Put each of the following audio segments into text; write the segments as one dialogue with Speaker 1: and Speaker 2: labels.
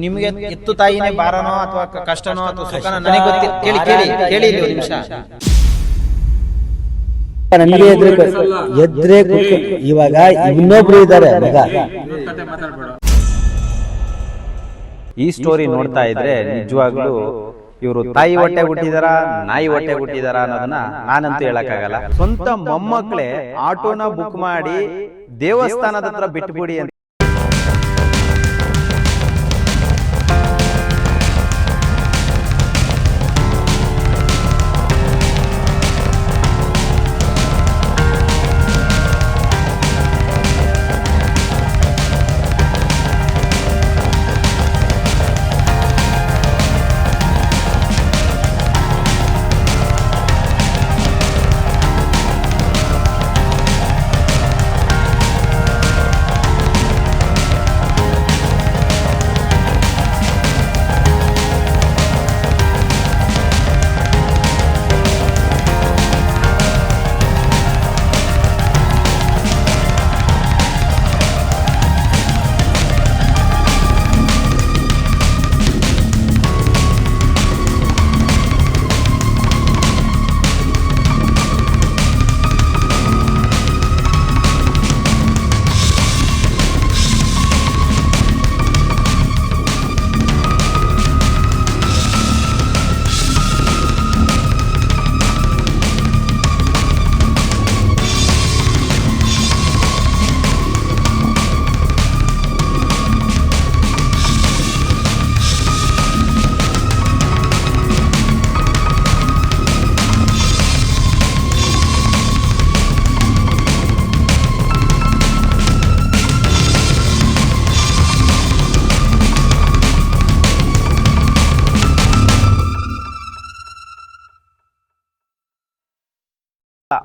Speaker 1: ನಿಮಗೆ ಎತ್ತು ತಾಯಿನೇ ಭಾರನೋ ಅಥವಾ ಕಷ್ಟನೋ ಅಥವಾ ಸುಖನೋ ನನಗೆ ಗೊತ್ತಿಲ್ಲ. ಕೇಳಿ ಕೇಳಿ ಕೇಳಿ ಇಲ್ಲಿ ಒಂದು ನಿಮಿಷ.
Speaker 2: ನನಗೆ ಎದ್ರೆ ಇವಾಗ ಇನ್ನೊಬ್ರು ಇದ್ದಾರೆ.
Speaker 3: ಈ ಸ್ಟೋರಿ ನೋಡ್ತಾ ಇದ್ರೆ ನಿಜವಾಗ್ಲೂ ಇವರು ತಾಯಿ ಹೊಟ್ಟೆ ಹುಟ್ಟಿದಾರ ನಾಯಿ ಹೊಟ್ಟೆ ಹುಟ್ಟಿದಾರ ಅನ್ನೋದನ್ನ ನಾನಂತೂ ಹೇಳಕ್ಕಾಗಲ್ಲ. ಸ್ವಂತ ಮೊಮ್ಮಕ್ಕಳೇ ಆಟೋನ ಬುಕ್ ಮಾಡಿ ದೇವಸ್ಥಾನದ ಹತ್ರ ಬಿಟ್ಬಿಡಿ ಅಂತ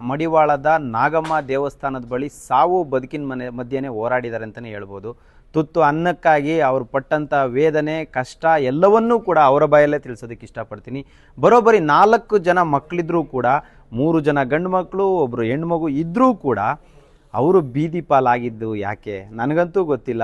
Speaker 3: ಮಡಿವಾಳದ ನಾಗಮ್ಮ ದೇವಸ್ಥಾನದ ಬಳಿ ಸಾವು ಬದುಕಿನ ಮಧ್ಯೆನೇ ಹೋರಾಡಿದ್ದಾರೆ ಅಂತಲೇ ಹೇಳ್ಬೋದು. ತುತ್ತು ಅನ್ನಕ್ಕಾಗಿ ಅವ್ರು ಪಟ್ಟಂಥ ವೇದನೆ ಕಷ್ಟ ಎಲ್ಲವನ್ನೂ ಕೂಡ ಅವರ ಬಾಯಲ್ಲೇ ತಿಳಿಸೋದಕ್ಕೆ ಇಷ್ಟಪಡ್ತೀನಿ. ಬರೋಬ್ಬರಿ 4 ಜನ ಮಕ್ಕಳಿದ್ರೂ ಕೂಡ 3 ಜನ ಗಂಡು ಮಕ್ಕಳು ಒಬ್ಬರು ಹೆಣ್ಮಗು ಇದ್ದರೂ ಕೂಡ ಅವರು ಬೀದಿ ಪಾಲಾಗಿದ್ದು ಯಾಕೆ ನನಗಂತೂ ಗೊತ್ತಿಲ್ಲ.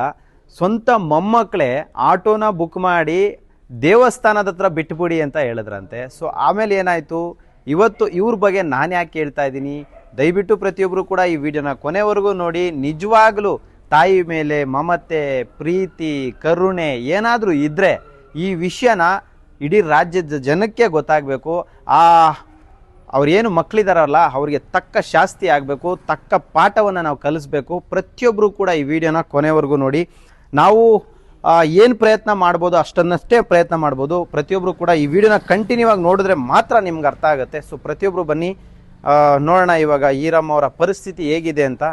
Speaker 3: ಸ್ವಂತ ಮೊಮ್ಮಕ್ಕಳೇ ಆಟೋನ ಬುಕ್ ಮಾಡಿ ದೇವಸ್ಥಾನದ ಹತ್ರ ಬಿಟ್ಬಿಡಿ ಅಂತ ಹೇಳಿದ್ರಂತೆ. ಸೊ ಆಮೇಲೆ ಏನಾಯಿತು, ಇವತ್ತು ಇವ್ರ ಬಗ್ಗೆ ನಾನು ಯಾಕೆ ಹೇಳ್ತಾ ಇದ್ದೀನಿ, ದಯವಿಟ್ಟು ಪ್ರತಿಯೊಬ್ಬರು ಕೂಡ ಈ ವಿಡಿಯೋನ ಕೊನೆವರೆಗೂ ನೋಡಿ. ನಿಜವಾಗ್ಲೂ ತಾಯಿ ಮೇಲೆ ಮಮತೆ ಪ್ರೀತಿ ಕರುಣೆ ಏನಾದರೂ ಇದ್ದರೆ ಈ ವಿಷಯನ ಇಡೀ ರಾಜ್ಯದ ಜನಕ್ಕೆ ಗೊತ್ತಾಗಬೇಕು. ಅವ್ರೇನು ಮಕ್ಕಳಿದಾರಲ್ಲ ಅವ್ರಿಗೆ ತಕ್ಕ ಶಾಸ್ತಿ ಆಗಬೇಕು, ತಕ್ಕ ಪಾಠವನ್ನು ನಾವು ಕಲಿಸ್ಬೇಕು. ಪ್ರತಿಯೊಬ್ಬರು ಕೂಡ ಈ ವಿಡಿಯೋನ ಕೊನೆವರೆಗೂ ನೋಡಿ. ನಾವು ಏನು ಪ್ರಯತ್ನ ಮಾಡ್ಬೋದು ಅಷ್ಟನ್ನಷ್ಟೇ ಪ್ರಯತ್ನ ಮಾಡ್ಬೋದು. ಪ್ರತಿಯೊಬ್ಬರು ಕೂಡ ಈ ವಿಡಿಯೋನ ಕಂಟಿನ್ಯೂ ಆಗಿ ನೋಡಿದ್ರೆ ಮಾತ್ರ ನಿಮ್ಗೆ ಅರ್ಥ ಆಗುತ್ತೆ. ಸೊ ಪ್ರತಿಯೊಬ್ಬರು ಬನ್ನಿ ನೋಡೋಣ ಇವಾಗ ಈರಮ್ಮ ಅವರ ಪರಿಸ್ಥಿತಿ ಹೇಗಿದೆ ಅಂತ.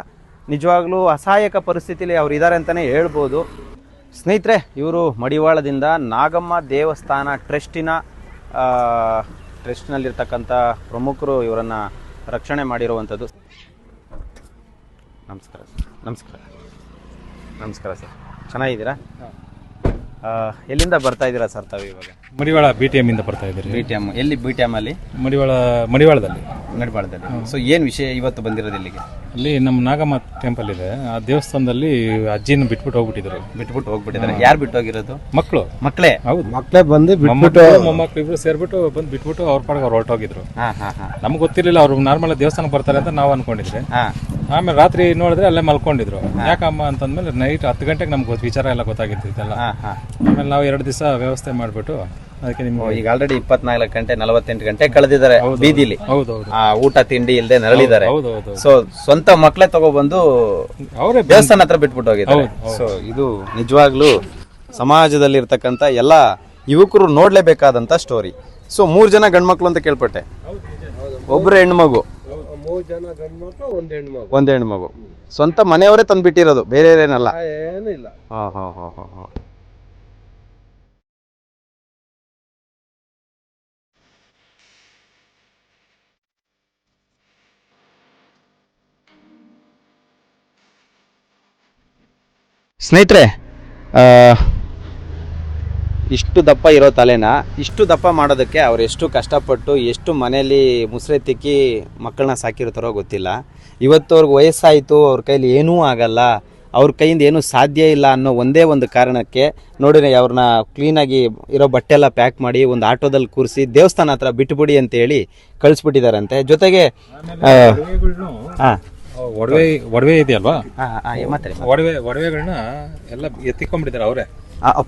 Speaker 3: ನಿಜವಾಗ್ಲೂ ಅಸಹಾಯಕ ಪರಿಸ್ಥಿತಿಲಿ ಅವ್ರು ಇದ್ದಾರೆ ಅಂತಲೇ ಹೇಳ್ಬೋದು. ಸ್ನೇಹಿತರೆ, ಇವರು ಮಡಿವಾಳದಿಂದ ನಾಗಮ್ಮ ದೇವಸ್ಥಾನ ಟ್ರಸ್ಟ್ನಲ್ಲಿರ್ತಕ್ಕಂಥ ಪ್ರಮುಖರು ಇವರನ್ನು ರಕ್ಷಣೆ ಮಾಡಿರುವಂಥದ್ದು. ನಮಸ್ಕಾರ ನಮಸ್ಕಾರ ನಮಸ್ಕಾರ ಸರ್, ಚೆನ್ನಾಗಿದ್ದೀರಾ? ಎಲ್ಲಿಂದ ಬರ್ತಾ ಇದ್ದೀರಾ ಸರ್ ತಾವು ಇವಾಗ?
Speaker 4: ಮಡಿವಾಳ BTM ಇಂದ ಬರ್ತಾ ಇದ್ದೀರಿ.
Speaker 3: BTM ಎಲ್ಲಿ? BTM ಅಲ್ಲಿ
Speaker 4: ಮಡಿವಾಳದಲ್ಲಿ.
Speaker 3: ಸೊ ಏನು ವಿಷಯ ಇವತ್ತು ಬಂದಿರೋದು ಇಲ್ಲಿಗೆ?
Speaker 4: ಅಲ್ಲಿ ನಮ್ಮ ನಾಗಮ್ಮ ಟೆಂಪಲ್ ಇದೆ, ಆ ದೇವಸ್ಥಾನದಲ್ಲಿ ಅಜ್ಜಿನ ಬಿಟ್ಬಿಟ್ಟು
Speaker 3: ಹೋಗ್ಬಿಟ್ಟಿದ್ದಾರೆ. ಯಾರು ಬಿಟ್ಟು ಹೋಗಿರೋದು? ಮಕ್ಕಳೇ.
Speaker 4: ಹೌದು,
Speaker 2: ಮಕ್ಕಳೇ ಬಂದು
Speaker 4: ಮೊಮ್ಮಕ್ಕಳು ಇಬ್ರು ಸೇರ್ಬಿಟ್ಟು ಬಂದು ಬಿಟ್ಬಿಟ್ಟು ಅವ್ರ ಪಾಡಿಗೆ ಅವ್ರು ಹೊರಟೋಗಿದ್ರು. ನಮ್ಗೆ ಗೊತ್ತಿರ್ಲಿಲ್ಲ ಅವ್ರು ನಾರ್ಮಲ್ ದೇವಸ್ಥಾನಕ್ಕೆ ಬರ್ತಾರೆ ಅಂತ ನಾವು ಅನ್ಕೊಂಡಿದ್ರಿ. ಆಮೇಲೆ ರಾತ್ರಿ ನೋಡಿದ್ರೆ ಅಲ್ಲೇ ಮಲ್ಕೊಂಡಿದ್ರು. ಯಾಕಮ್ಮ ಅಂತಂದ್ಮೇಲೆ ನೈಟ್ 10 ಗಂಟೆಗೆ ನಮ್ಗೆ ವಿಚಾರ ಎಲ್ಲ ಗೊತ್ತಾಗಿರ್ತಿತ್ತಲ್ಲ. ಆಮೇಲೆ ನಾವು 2 ದಿವಸ ವ್ಯವಸ್ಥೆ ಮಾಡ್ಬಿಟ್ಟು ಅದಕ್ಕೆ ನಿಮ್ಗೆ
Speaker 3: ಈಗ ಆಲ್ರೆಡಿ 24 ಗಂಟೆ 48 ಗಂಟೆ ಕಳೆದಿದ್ದಾರೆ ಬೀದಿಲಿ.
Speaker 4: ಹೌದೌದು,
Speaker 3: ಊಟ ತಿಂಡಿ ಇಲ್ಲದೆ ನರಳಿದ್ದಾರೆ.
Speaker 4: ಹೌದೌದು.
Speaker 3: ಸೊ ಸ್ವಂತ ಮಕ್ಕಳೇ ತಗೊಬಂದು
Speaker 4: ಅವರೇ
Speaker 3: ದೇವಸ್ಥಾನ ಹತ್ರ ಬಿಟ್ಬಿಟ್ಟು ಹೋಗಿದ್ದಾರೆ. ಸೊ ಇದು ನಿಜವಾಗ್ಲೂ ಸಮಾಜದಲ್ಲಿ ಇರ್ತಕ್ಕಂಥ ಎಲ್ಲ ಯುವಕರು ನೋಡ್ಲೇಬೇಕಾದಂತ ಸ್ಟೋರಿ. ಸೊ 3 ಜನ ಗಂಡ್ಮಕ್ಳು ಅಂತ ಕೇಳ್ಪಟ್ಟೆ, ಒಬ್ರು ಹೆಣ್ಮಗು,
Speaker 2: 3 ಜನ ಗಂಡ್ಮಕ್ಳು,
Speaker 3: ಒಂದು ಹೆಣ್ಮಗು. ಸ್ವಂತ ಮನೆಯವರೇ ತಂದ್ಬಿಟ್ಟಿರೋದು, ಬೇರೆ ಏನಲ್ಲ.
Speaker 2: ಏನಿಲ್ಲ.
Speaker 3: ಸ್ನೇಹಿತರೆ, ಇಷ್ಟು ದಪ್ಪ ಇರೋ ತಲೆನ ಇಷ್ಟು ದಪ್ಪ ಮಾಡೋದಕ್ಕೆ ಅವ್ರು ಎಷ್ಟು ಕಷ್ಟಪಟ್ಟು ಎಷ್ಟು ಮನೆಯಲ್ಲಿ ಮುಸ್ರೆ ತಿಕ್ಕಿ ಮಕ್ಕಳನ್ನ ಸಾಕಿರ್ತಾರೋ ಗೊತ್ತಿಲ್ಲ. ಇವತ್ತು ಅವ್ರಿಗೆ ವಯಸ್ಸಾಯಿತು, ಅವ್ರ ಕೈಲಿ ಏನೂ ಆಗಲ್ಲ, ಅವ್ರ ಕೈಯಿಂದ ಏನು ಸಾಧ್ಯ ಇಲ್ಲ ಅನ್ನೋ ಒಂದೇ ಒಂದು ಕಾರಣಕ್ಕೆ ನೋಡಿ ಅವ್ರನ್ನ ಕ್ಲೀನಾಗಿ ಇರೋ ಬಟ್ಟೆ ಎಲ್ಲ ಪ್ಯಾಕ್ ಮಾಡಿ ಒಂದು ಆಟೋದಲ್ಲಿ ಕೂರಿಸಿ ದೇವಸ್ಥಾನ ಹತ್ರ ಬಿಟ್ಟುಬಿಡಿ ಅಂತ ಹೇಳಿ ಕಳಿಸ್ಬಿಟ್ಟಿದಾರಂತೆ. ಜೊತೆಗೆ
Speaker 4: ಒಡವೆ ಇದೆಯಲ್ವಾ,
Speaker 3: ಮಾತ್ರ
Speaker 4: ಒಡವೆಗಳನ್ನ ಎಲ್ಲ ಎತ್ತಿಕೊಂಡ್ಬಿಟ್ಟಿದ್ದಾರೆ ಅವರೇ,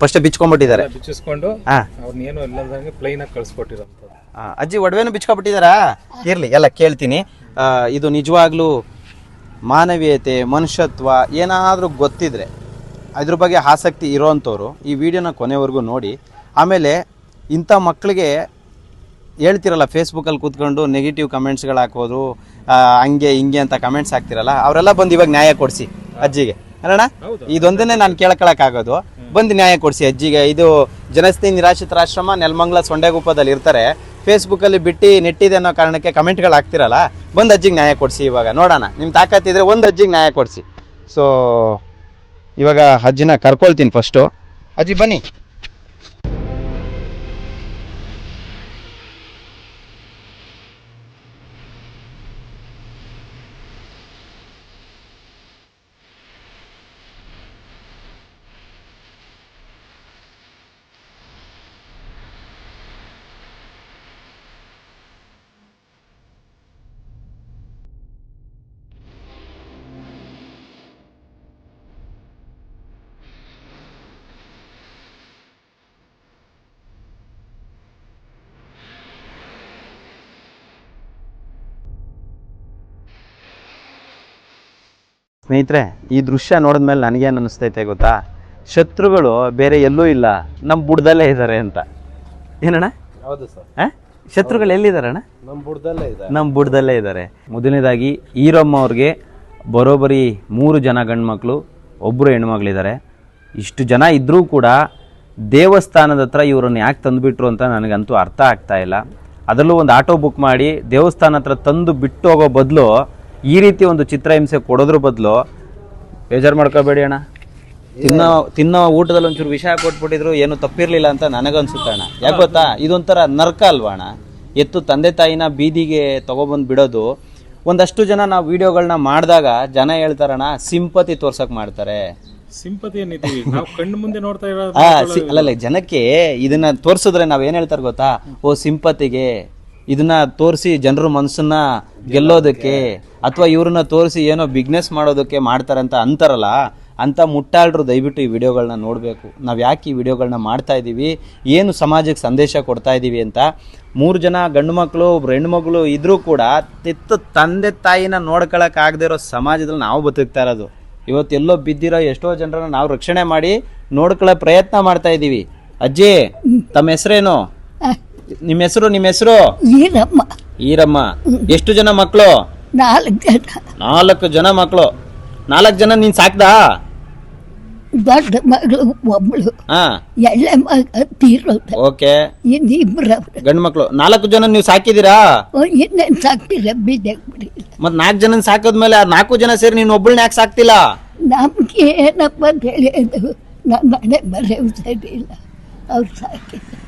Speaker 3: ಫಸ್ಟ್ ಬಿಚ್ಕೊಂಡ್ಬಿಟ್ಟಿದ್ದಾರೆ.
Speaker 4: ಬಿಚ್ಚಿಸ್ಕೊಂಡು ಅವ್ರನ್ನ ಏನು ಇಲ್ಲದಂಗೆ ಪ್ಲೈನ್ ಆಗಿ ಕಳಿಸ್ಕೊಟ್ಟಿರೋಂಥದ್ದು.
Speaker 3: ಅಜ್ಜಿ ಒಡವೆನೂ ಬಿಚ್ಕೊಬಿಟ್ಟಿದಾರಾ? ಇರ್ಲಿ, ಎಲ್ಲ ಕೇಳ್ತೀನಿ. ಇದು ನಿಜವಾಗ್ಲೂ ಮಾನವೀಯತೆ, ಮನುಷ್ಯತ್ವ ಏನಾದರೂ ಗೊತ್ತಿದ್ರೆ, ಅದ್ರ ಬಗ್ಗೆ ಆಸಕ್ತಿ ಇರೋವಂಥವ್ರು ಈ ವಿಡಿಯೋನ ಕೊನೆವರೆಗೂ ನೋಡಿ. ಆಮೇಲೆ ಇಂಥ ಮಕ್ಕಳಿಗೆ ಹೇಳ್ತಿರಲ್ಲ ಫೇಸ್ಬುಕ್ಕಲ್ಲಿ ಕೂತ್ಕೊಂಡು ನೆಗೆಟಿವ್ ಕಮೆಂಟ್ಸ್ಗಳು ಹಾಕೋದು, ಹಂಗೆ ಹಿಂಗೆ ಅಂತ ಕಮೆಂಟ್ಸ್ ಹಾಕ್ತಿರಲ್ಲ, ಅವರೆಲ್ಲ ಬಂದು ಇವಾಗ ನ್ಯಾಯ ಕೊಡಿಸಿ ಅಜ್ಜಿಗೆ ಅಲ್ಲಣ್ಣ. ಇದೊಂದನ್ನೇ ನಾನು ಕೇಳ್ಕೊಳಕ್ಕಾಗೋದು, ಬಂದು ನ್ಯಾಯ ಕೊಡಿಸಿ ಅಜ್ಜಿಗೆ. ಇದು ಜನಸ್ನೇಹಿ ನಿರಾಶ್ರಿತರಾಶ್ರಮ ನೆಲಮಂಗಲ ಸೊಂಡೆಗುಪ್ಪದಲ್ಲಿ ಇರ್ತಾರೆ. ಫೇಸ್ಬುಕ್ಕಲ್ಲಿ ಬಿಟ್ಟು ನೆಟ್ಟಿದೆ ಅನ್ನೋ ಕಾರಣಕ್ಕೆ ಕಮೆಂಟ್ಗಳು ಹಾಕ್ತಿರಲ್ಲ, ಬಂದು ಅಜ್ಜಿಗೆ ನ್ಯಾಯ ಕೊಡಿಸಿ. ಇವಾಗ ನೋಡೋಣ, ನಿಮ್ಮ ತಾಕತ್ತಿದ್ರೆ ಒಂದು ಅಜ್ಜಿಗೆ ನ್ಯಾಯ ಕೊಡಿಸಿ. ಸೊ ಇವಾಗ ಅಜ್ಜಿನ ಕರ್ಕೊಳ್ತೀನಿ ಫಸ್ಟು. ಅಜ್ಜಿ ಬನ್ನಿ. ಸ್ನೇಹಿತರೆ, ಈ ದೃಶ್ಯ ನೋಡಿದ್ಮೇಲೆ ನನಗೇನು ಅನ್ನಿಸ್ತೈತೆ ಗೊತ್ತಾ, ಶತ್ರುಗಳು ಬೇರೆ ಎಲ್ಲೂ ಇಲ್ಲ, ನಮ್ಮ ಬುಡದಲ್ಲೇ ಇದ್ದಾರೆ ಅಂತ. ಏನಣ್ಣ?
Speaker 2: ಹೌದು ಸರ್.
Speaker 3: ಶತ್ರುಗಳು ಎಲ್ಲಿದ್ದಾರಣ್ಣ?
Speaker 2: ನಮ್ಮ ಬುಡದಲ್ಲೇ ಇದೆ.
Speaker 3: ನಮ್ಮ ಬುಡದಲ್ಲೇ ಇದ್ದಾರೆ. ಮೊದಲನೇದಾಗಿ ಈರಮ್ಮ ಅವ್ರಿಗೆ ಬರೋಬ್ಬರಿ 3 ಜನ ಗಂಡು ಮಕ್ಕಳು, 1 ಹೆಣ್ಮಗಳಿದ್ದಾರೆ. ಇಷ್ಟು ಜನ ಇದ್ದರೂ ಕೂಡ ದೇವಸ್ಥಾನದ ಹತ್ರ ಇವ್ರನ್ನ ಯಾಕೆ ತಂದುಬಿಟ್ರು ಅಂತ ನನಗಂತೂ ಅರ್ಥ ಆಗ್ತಾ ಇಲ್ಲ. ಅದರಲ್ಲೂ ಒಂದು ಆಟೋ ಬುಕ್ ಮಾಡಿ ದೇವಸ್ಥಾನ ಹತ್ರ ತಂದು ಬಿಟ್ಟು ಹೋಗೋ ಬದಲು ಈ ರೀತಿ ಒಂದು ಚಿತ್ರಹಿಂಸೆ ಕೊಡೋದ್ರ ಬದಲು, ಬೇಜಾರು ಮಾಡ್ಕೋಬೇಡಿ ಅಣ್ಣ, ತಿನ್ನೋ ಊಟದಲ್ಲಿ ಒಂಚೂರು ವಿಷ ಕೊಟ್ಬಿಟ್ಟಿದ್ರು ಏನು ತಪ್ಪಿರಲಿಲ್ಲ ಅಂತ ನನಗನ್ಸುತ್ತೆ ಅಣ್ಣ. ಯಾಕೆ ಗೊತ್ತಾ, ಇದೊಂಥರ ನರ್ಕ ಅಲ್ವಾ ಅಣ್ಣ. ಎತ್ತು ತಂದೆ ತಾಯಿನ ಬೀದಿಗೆ ತೊಗೊಬಂದು ಬಿಡೋದು. ಒಂದಷ್ಟು ಜನ ನಾವು ವಿಡಿಯೋಗಳನ್ನ ಮಾಡಿದಾಗ ಜನ ಹೇಳ್ತಾರಣ್ಣ, ಸಿಂಪತಿ ತೋರ್ಸಕ್ ಮಾಡ್ತಾರೆ.
Speaker 4: ಸಿಂಪತಿ ಏನಿದೆ, ನಾವು ಕಣ್ಣು ಮುಂದೆ ನೋಡ್ತಾ ಇರೋದು.
Speaker 3: ಅಲ್ಲಲ್ಲ, ಜನಕ್ಕೆ ಇದನ್ನ ತೋರ್ಸಿದ್ರೆ ನಾವ್ ಏನ್ ಹೇಳ್ತಾರೆ ಗೊತ್ತಾ, ಓ ಸಿಂಪತಿಗೆ ಇದನ್ನ ತೋರಿಸಿ ಜನರ ಮನಸ್ಸನ್ನ ಗೆಲ್ಲೋದಕ್ಕೆ, ಅಥವಾ ಇವ್ರನ್ನ ತೋರಿಸಿ ಏನೋ ಬಿಸ್ನೆಸ್ ಮಾಡೋದಕ್ಕೆ ಮಾಡ್ತಾರಂತ ಅಂತಾರಲ್ಲ, ಅಂತ ಮುಟ್ಟಾಳ್ರು ದಯವಿಟ್ಟು ಈ ವಿಡಿಯೋಗಳನ್ನ ನೋಡಬೇಕು. ನಾವು ಯಾಕೆ ಈ ವಿಡಿಯೋಗಳನ್ನ ಮಾಡ್ತಾ ಇದ್ದೀವಿ, ಏನು ಸಮಾಜಕ್ಕೆ ಸಂದೇಶ ಕೊಡ್ತಾ ಇದ್ದೀವಿ ಅಂತ. 3 ಜನ ಗಂಡು ಮಕ್ಕಳು, 1 ಹೆಣ್ಮಗಳು ಇದ್ರೂ ಕೂಡ ತಂದೆ ತಾಯಿನ ನೋಡ್ಕೊಳಕ್ ಆಗದೆ ಇರೋ ಸಮಾಜದಲ್ಲಿ ನಾವು ಬದುಕ್ತಾ ಇರೋದು. ಇವತ್ತೆಲ್ಲೋ ಬಿದ್ದಿರೋ ಎಷ್ಟೋ ಜನರನ್ನ ನಾವು ರಕ್ಷಣೆ ಮಾಡಿ ನೋಡ್ಕೊಳ್ಳೋ ಪ್ರಯತ್ನ ಮಾಡ್ತಾ ಇದ್ದೀವಿ. ಅಜ್ಜಿ, ತಮ್ಮ ಹೆಸರೇನು? ನಿಮ್ಮ ಹೆಸರು? ಈರಮ್ಮ. ಎಷ್ಟು ಜನ ಮಕ್ಕಳು? 4 ಜನ ಮಕ್ಕಳು. 4 ಜನ ನೀನ್ ಸಾಕ್ದಾ?
Speaker 5: ದೊಡ್ಡ ಮಗಳು ಒಬ್ಳು, ಎಳ್ಳೆ ಮಗ ತೀರೋದು.
Speaker 3: ಓಕೆ,
Speaker 5: ಇನ್ನಿಬ್ರು
Speaker 3: ಗಂಡು ಮಕ್ಕಳು. 4 ಜನ ನೀವು ಸಾಕಿದೀರಾ?
Speaker 5: ಇನ್ನೇನ್ ಸಾಕ್ತಿಲ್ಲ, ಬಿಡಿ.
Speaker 3: ಮತ್ 4 ಜನ ಸಾಕದ್ಮೇಲೆ 4 ಜನ ಸೇರಿ ನೀನ್ ಒಬ್ಬಳನ್ನ ಯಾಕೆ ಸಾಕ್ತಿಲ್ಲ?
Speaker 5: ನಮ್ಗೆ ಏನಪ್ಪ ತಿಳಿಯೋದು, ನನ್ನ ಹಣೆ ಬರೆ ಸರಿ ಇಲ್ಲ, ಅವ್ರು ಸಾಕಿದ್ರು.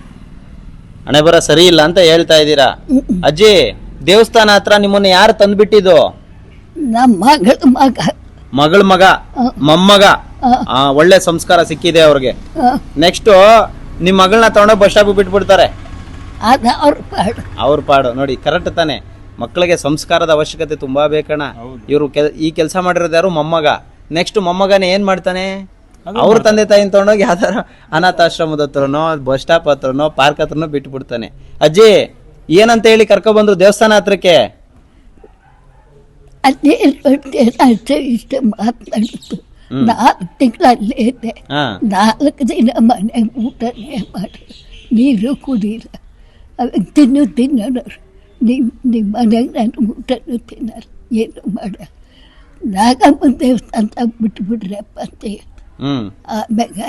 Speaker 3: ಹಣೆ ಬರ ಸರಿ ಇಲ್ಲ ಅಂತ ಹೇಳ್ತಾ ಇದ್ದೀರಾ. ಅಜ್ಜಿ, ದೇವಸ್ಥಾನ ಹತ್ರ ನಿಮ್ಮನ್ನ ಯಾರು ತಂದ್ಬಿಟ್ಟಿದ್ದು?
Speaker 5: ನಮ್ಮ
Speaker 3: ಮಗಳ ಮಗ, ಮೊಮ್ಮಗ. ಒಳ್ಳೆ ಸಂಸ್ಕಾರ ಸಿಕ್ಕಿದೆ ಅವ್ರಿಗೆ. ನೆಕ್ಸ್ಟ್ ನಿಮ್ ಮಗಳನ್ನ ತಗೊಂಡೋಗಿ ಬಸ್ ಸ್ಟಾಪ್ ಬಿಟ್ಬಿಡ್ತಾರೆ. ಅವ್ರ ಪಾಡು ನೋಡಿ, ಕರೆಕ್ಟ್ ತಾನೆ. ಮಕ್ಕಳಿಗೆ ಸಂಸ್ಕಾರದ ಅವಶ್ಯಕತೆ ತುಂಬಾ ಬೇಕಣ್ಣ. ಇವ್ರು ಈ ಕೆಲಸ ಮಾಡಿರೋದು ಯಾರು? ಮೊಮ್ಮಗ. ನೆಕ್ಸ್ಟ್ ಮೊಮ್ಮಗನೇ ಏನ್ ಮಾಡ್ತಾನೆ? ಅವ್ರ ತಂದೆ ತಾಯಿನ ತಗೊಂಡೋಗಿ ಯಾವ್ದಾರ ಅನಾಥಾಶ್ರಮದ ಹತ್ರನೋ, ಬಸ್ ಸ್ಟಾಪ್ ಹತ್ರನೋ, ಪಾರ್ಕ್ ಹತ್ರನೋ ಬಿಟ್ಬಿಡ್ತಾನೆ. ಅಜ್ಜಿ, ಏನಂತ ಹೇಳಿ ಕರ್ಕೊ ಬಂದ್ರು ದೇವಸ್ಥಾನ ಹತ್ರಕ್ಕೆ?
Speaker 5: ಇಷ್ಟ ಮಾತಾಡಿತು. 4 ತಿಂಗಳಲ್ಲೇ ಇದೆ. 4 ದಿನ ಮನೆಗೆ ಊಟನೇ ಮಾಡಿ, ನೀರು ಕುಡಿಯಿಲ್ಲ. ತಿನ್ನೋರು ನಿಮ್ಮ ಮನೆಗೆ ನಾನು ಊಟನೂ ತಿನ್ನಲ್ಲ, ಏನು ಮಾಡ. ನಾಗಮ್ಮ ದೇವಸ್ಥಾನ ಬಿಟ್ಬಿಡ್ರಪ್ಪ ಅಂತ ಹೇಳಿ ಆಮ್ಯಾಗ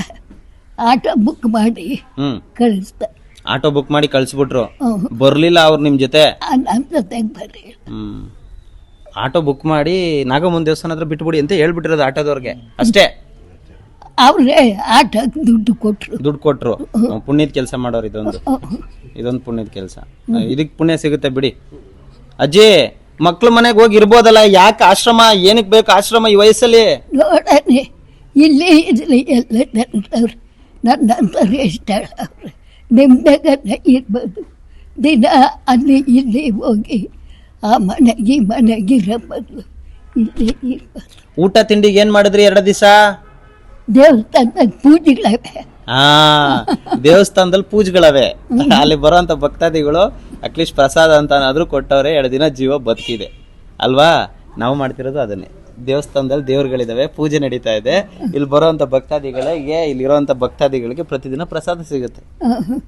Speaker 5: ಆಟೋ ಬುಕ್ ಮಾಡಿ ಕಳಿಸ್ತಾರೆ.
Speaker 3: ಆಟೋ ಬುಕ್ ಮಾಡಿ ಕಳಿಸ್ಬಿಟ್ರು. ಬರ್ಲಿಲ್ಲ ಅವ್ರು ನಿಮ್ ಜೊತೆ?
Speaker 5: ನನ್ನ ಜೊತೆಗೆ ಬರ್ರಿ.
Speaker 3: ಆಟೋ ಬುಕ್ ಮಾಡಿ ನಾಗಮ್ಮನ ದೇವಸ್ಥಾನ ಹತ್ರ ಬಿಟ್ಬಿಡಿ ಅಂತ ಹೇಳ್ಬಿಟ್ಟಿರೋದು ಆಟೋದವ್ರಿಗೆ ಅಷ್ಟೇ.
Speaker 5: ಅವ್ರೇ ಆಟೋಕ್ಕೆ ದುಡ್ಡು
Speaker 3: ಕೊಟ್ರು. ಪುಣ್ಯದ ಕೆಲಸ ಮಾಡೋರು. ಇದೊಂದು ಪುಣ್ಯದ ಕೆಲಸ. ಇದಕ್ ಪುಣ್ಯ ಸಿಗುತ್ತೆ ಬಿಡಿ. ಅಜ್ಜಿ, ಮಕ್ಳು ಮನೆಗೆ ಹೋಗಿ ಇರ್ಬೋದಲ್ಲ, ಯಾಕೆ ಆಶ್ರಮ? ಏನಕ್ಕೆ ಬೇಕು ಆಶ್ರಮ ಈ ವಯಸ್ಸಲ್ಲಿ?
Speaker 5: ನೋಡನೆ ಇಲ್ಲೇ ಇರಲಿ ಎಲ್ಲ ನನ್ನವ್ರು, ನನ್ನಂಥವ್ರು ಇಷ್ಟ ಅವ್ರು ನಿಮ್ದಾಗನ್ನ ಇರ್ಬೋದು. ದಿನ ಅಲ್ಲಿ ಇಲ್ಲಿ ಹೋಗಿ ಆ ಮನೆಗೆ ಈ ಮನೆಗಿರೋ ಬದಲು ಇಲ್ಲಿ ಇರ್ಬೋದು.
Speaker 1: ಊಟ ತಿಂಡಿಗೆ ಏನ್ ಮಾಡಿದ್ರಿ 2 ದಿವಸ?
Speaker 5: ದೇವಸ್ಥಾನದಾಗ ಪೂಜೆಗಳವೆ.
Speaker 1: ದೇವಸ್ಥಾನದಲ್ಲಿ ಪೂಜೆಗಳವೆ. ಅಲ್ಲಿ ಬರೋಂಥ ಭಕ್ತಾದಿಗಳು ಅಟ್ಲೀಸ್ಟ್ ಪ್ರಸಾದ ಅಂತ ಆದ್ರೂ ಕೊಟ್ಟವ್ರೆ, 2 ದಿನ ಜೀವ ಬದುಕಿದೆ ಅಲ್ವಾ? ನಾವು ಮಾಡ್ತಿರೋದು ಅದನ್ನೇ. ದೇವಸ್ಥಾನದಲ್ಲಿ ದೇವ್ರುಗಳಿದಾವೆ, ಪೂಜೆ ನಡೀತಾ ಇದೆ, ಇಲ್ಲಿ ಬರೋಂಥ ಭಕ್ತಾದಿಗಳಿಗೆ, ಇಲ್ಲಿರೋಂಥ ಭಕ್ತಾದಿಗಳಿಗೆ ಪ್ರತಿದಿನ ಪ್ರಸಾದ ಸಿಗುತ್ತೆ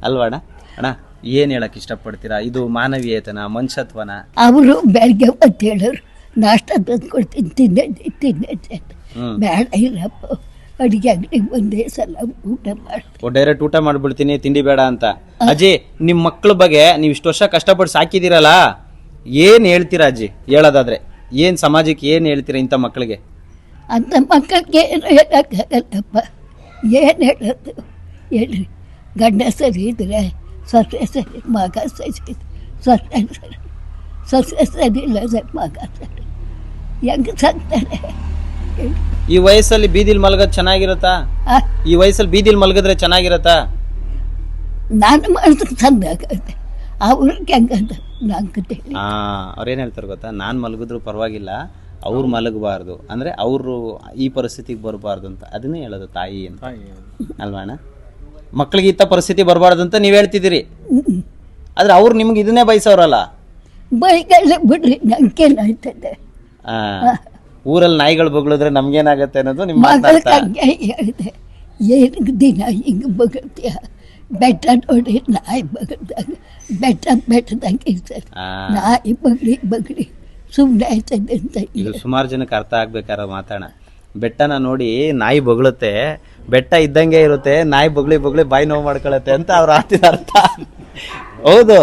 Speaker 1: ಅಲ್ವಾ ಅಣ್ಣ? ಅಣ್ಣ ಏನ್ ಹೇಳಕ್ ಇಷ್ಟಪಡ್ತೀರಾ? ಇದು ಮಾನವೀಯತೆನ, ಮನುಷ್ಯತ್ವನ?
Speaker 5: ಅವರು ಬೆಳಗ್ಗೆ ಹೊತ್ತು ಹೇಳೋರು ನಾಷ್ಟ ತಂದು ಕೊಡ್ತೀನಿ, ತಿನ್ನೈತೆ ಬೇಡ ಇರಪ್ಪ, ಅಡುಗೆ ಅಂಗಡಿಗೆ ಒಂದೇ ಸಲ ಊಟ ಮಾಡ್ತೀನಿ,
Speaker 1: ಡೈರೆಕ್ಟ್ ಊಟ ಮಾಡ್ಬಿಡ್ತೀನಿ, ತಿಂಡಿ ಬೇಡ ಅಂತ. ಅಜ್ಜಿ, ನಿಮ್ ಮಕ್ಳ ಬಗ್ಗೆ ನೀವು ಇಷ್ಟು ವರ್ಷ ಕಷ್ಟಪಟ್ಟು ಸಾಕಿದಿರಲ್ಲ, ಏನ್ ಹೇಳ್ತೀರಾ ಅಜ್ಜಿ? ಹೇಳೋದಾದ್ರೆ ಏನ್ ಸಮಾಜಕ್ಕೆ ಏನ್ ಹೇಳ್ತೀರಾ ಇಂಥ ಮಕ್ಕಳಿಗೆ?
Speaker 5: ಅಂತ ಮಕ್ಕಳಿಗೆ ಏನು ಹೇಳೋಕ್ಕಾಗಲ್ಲಪ್ಪ. ಏನು ಹೇಳೋದು ಹೇಳ್ರಿ? ಗಂಡ ಸರಿ ಇದ್ರೆ ಸೊಸೆ ಸರಿ, ಮಗ ಸರಿ, ಸೊಸೆ ಸರಿ ಇಲ್ಲ ಮಗ ಸರಿ, ಹೆಂಗೆ ಸಾಕ್ತಾರೆ?
Speaker 1: ಈ ವಯಸ್ಸಲ್ಲಿ ಬೀದಿಲ್ ಮಲಗೋದು ಚೆನ್ನಾಗಿರತ್ತಾ? ಈ ವಯಸ್ಸಲ್ಲಿ ಬೀದಿಲ್ ಮಲಗಿದ್ರೆ ಚೆನ್ನಾಗಿರತ್ತಾ?
Speaker 5: ನಾನು ಮಾಡಿದ್ರೆ ಚಂದ ಆಗತ್ತೆ, ಅವ್ರಿಗೆ ಹೆಂಗದ ನಂಗೆ ಹೇಳಿ.
Speaker 1: ಅವ್ರೇನ್ ಹೇಳ್ತಾರೆ ಗೊತ್ತಾ? ನಾನ್ ಮಲಗಿದ್ರು ಪರವಾಗಿಲ್ಲ, ಅವ್ರು ಮಲಗಬಾರ್ದು, ಅಂದ್ರೆ ಅವರು ಈ ಪರಿಸ್ಥಿತಿಗೆ ಬರಬಾರ್ದು ಅಂತ. ಅದನ್ನೇ ಹೇಳೋದು ತಾಯಿ ಅಂತ ಅಲ್ವಾ ಅಣ್ಣ? ಮಕ್ಳಿಗೆ ಇಂಥ ಪರಿಸ್ಥಿತಿ ಬರಬಾರ್ದು ಅಂತ ನೀವ್ ಹೇಳ್ತಿದ್ದೀರಿ, ಆದ್ರೆ ಅವ್ರು ನಿಮ್ಗೆ ಇದನ್ನೇ ಬಯಸವ್ರಲ್ಲ.
Speaker 5: ಬೈಗಲ್ಲ ಬಿಡ್ರಿ, ನಂಗೇನಾಯ್ತದೆ?
Speaker 1: ಊರಲ್ಲಿ ನಾಯಿಗಳು ಬೊಗಳಿದ್ರೆ ನಮ್ಗೇನಾಗತ್ತೆ ಅನ್ನೋದು ನಿಮ್ಮ
Speaker 5: ಮಗಳಿಗೆ ಹಂಗೆ ಹೇಳಿದೆ. ಏನು ದಿನ ಹಿಂಗೆ ಬಗಳ್ತೀಯ? ಬೆಟ್ಟ ನೋಡಿ ನಾಯಿ ಬಗಳ್ದಾಗ ಬೆಟ್ಟದಂಗೆ ಇರ್ತದೆ, ನಾಯಿ ಬಗಳಿ ಸುಮ್ಮನೆ ಆಯ್ತದೆ ಅಂತ.
Speaker 1: ಇದು ಸುಮಾರು ಜನಕ್ಕೆ ಅರ್ಥ ಆಗ್ಬೇಕಾದ್ರೆ ಮಾತಾಡ. ಬೆಟ್ಟನ ನೋಡಿ ನಾಯಿ ಬೊಗಳುತ್ತೆ, ಬೆಟ್ಟ ಇದ್ದಂಗೆ ಇರುತ್ತೆ, ನಾಯಿ ಬೊಗಳಿ ಬಾಯಿ ನೋವು ಮಾಡ್ಕೊಳತ್ತೆ ಅಂತ ಅವ್ರ ಆತಿದ ಅರ್ಥ. ಹೌದು,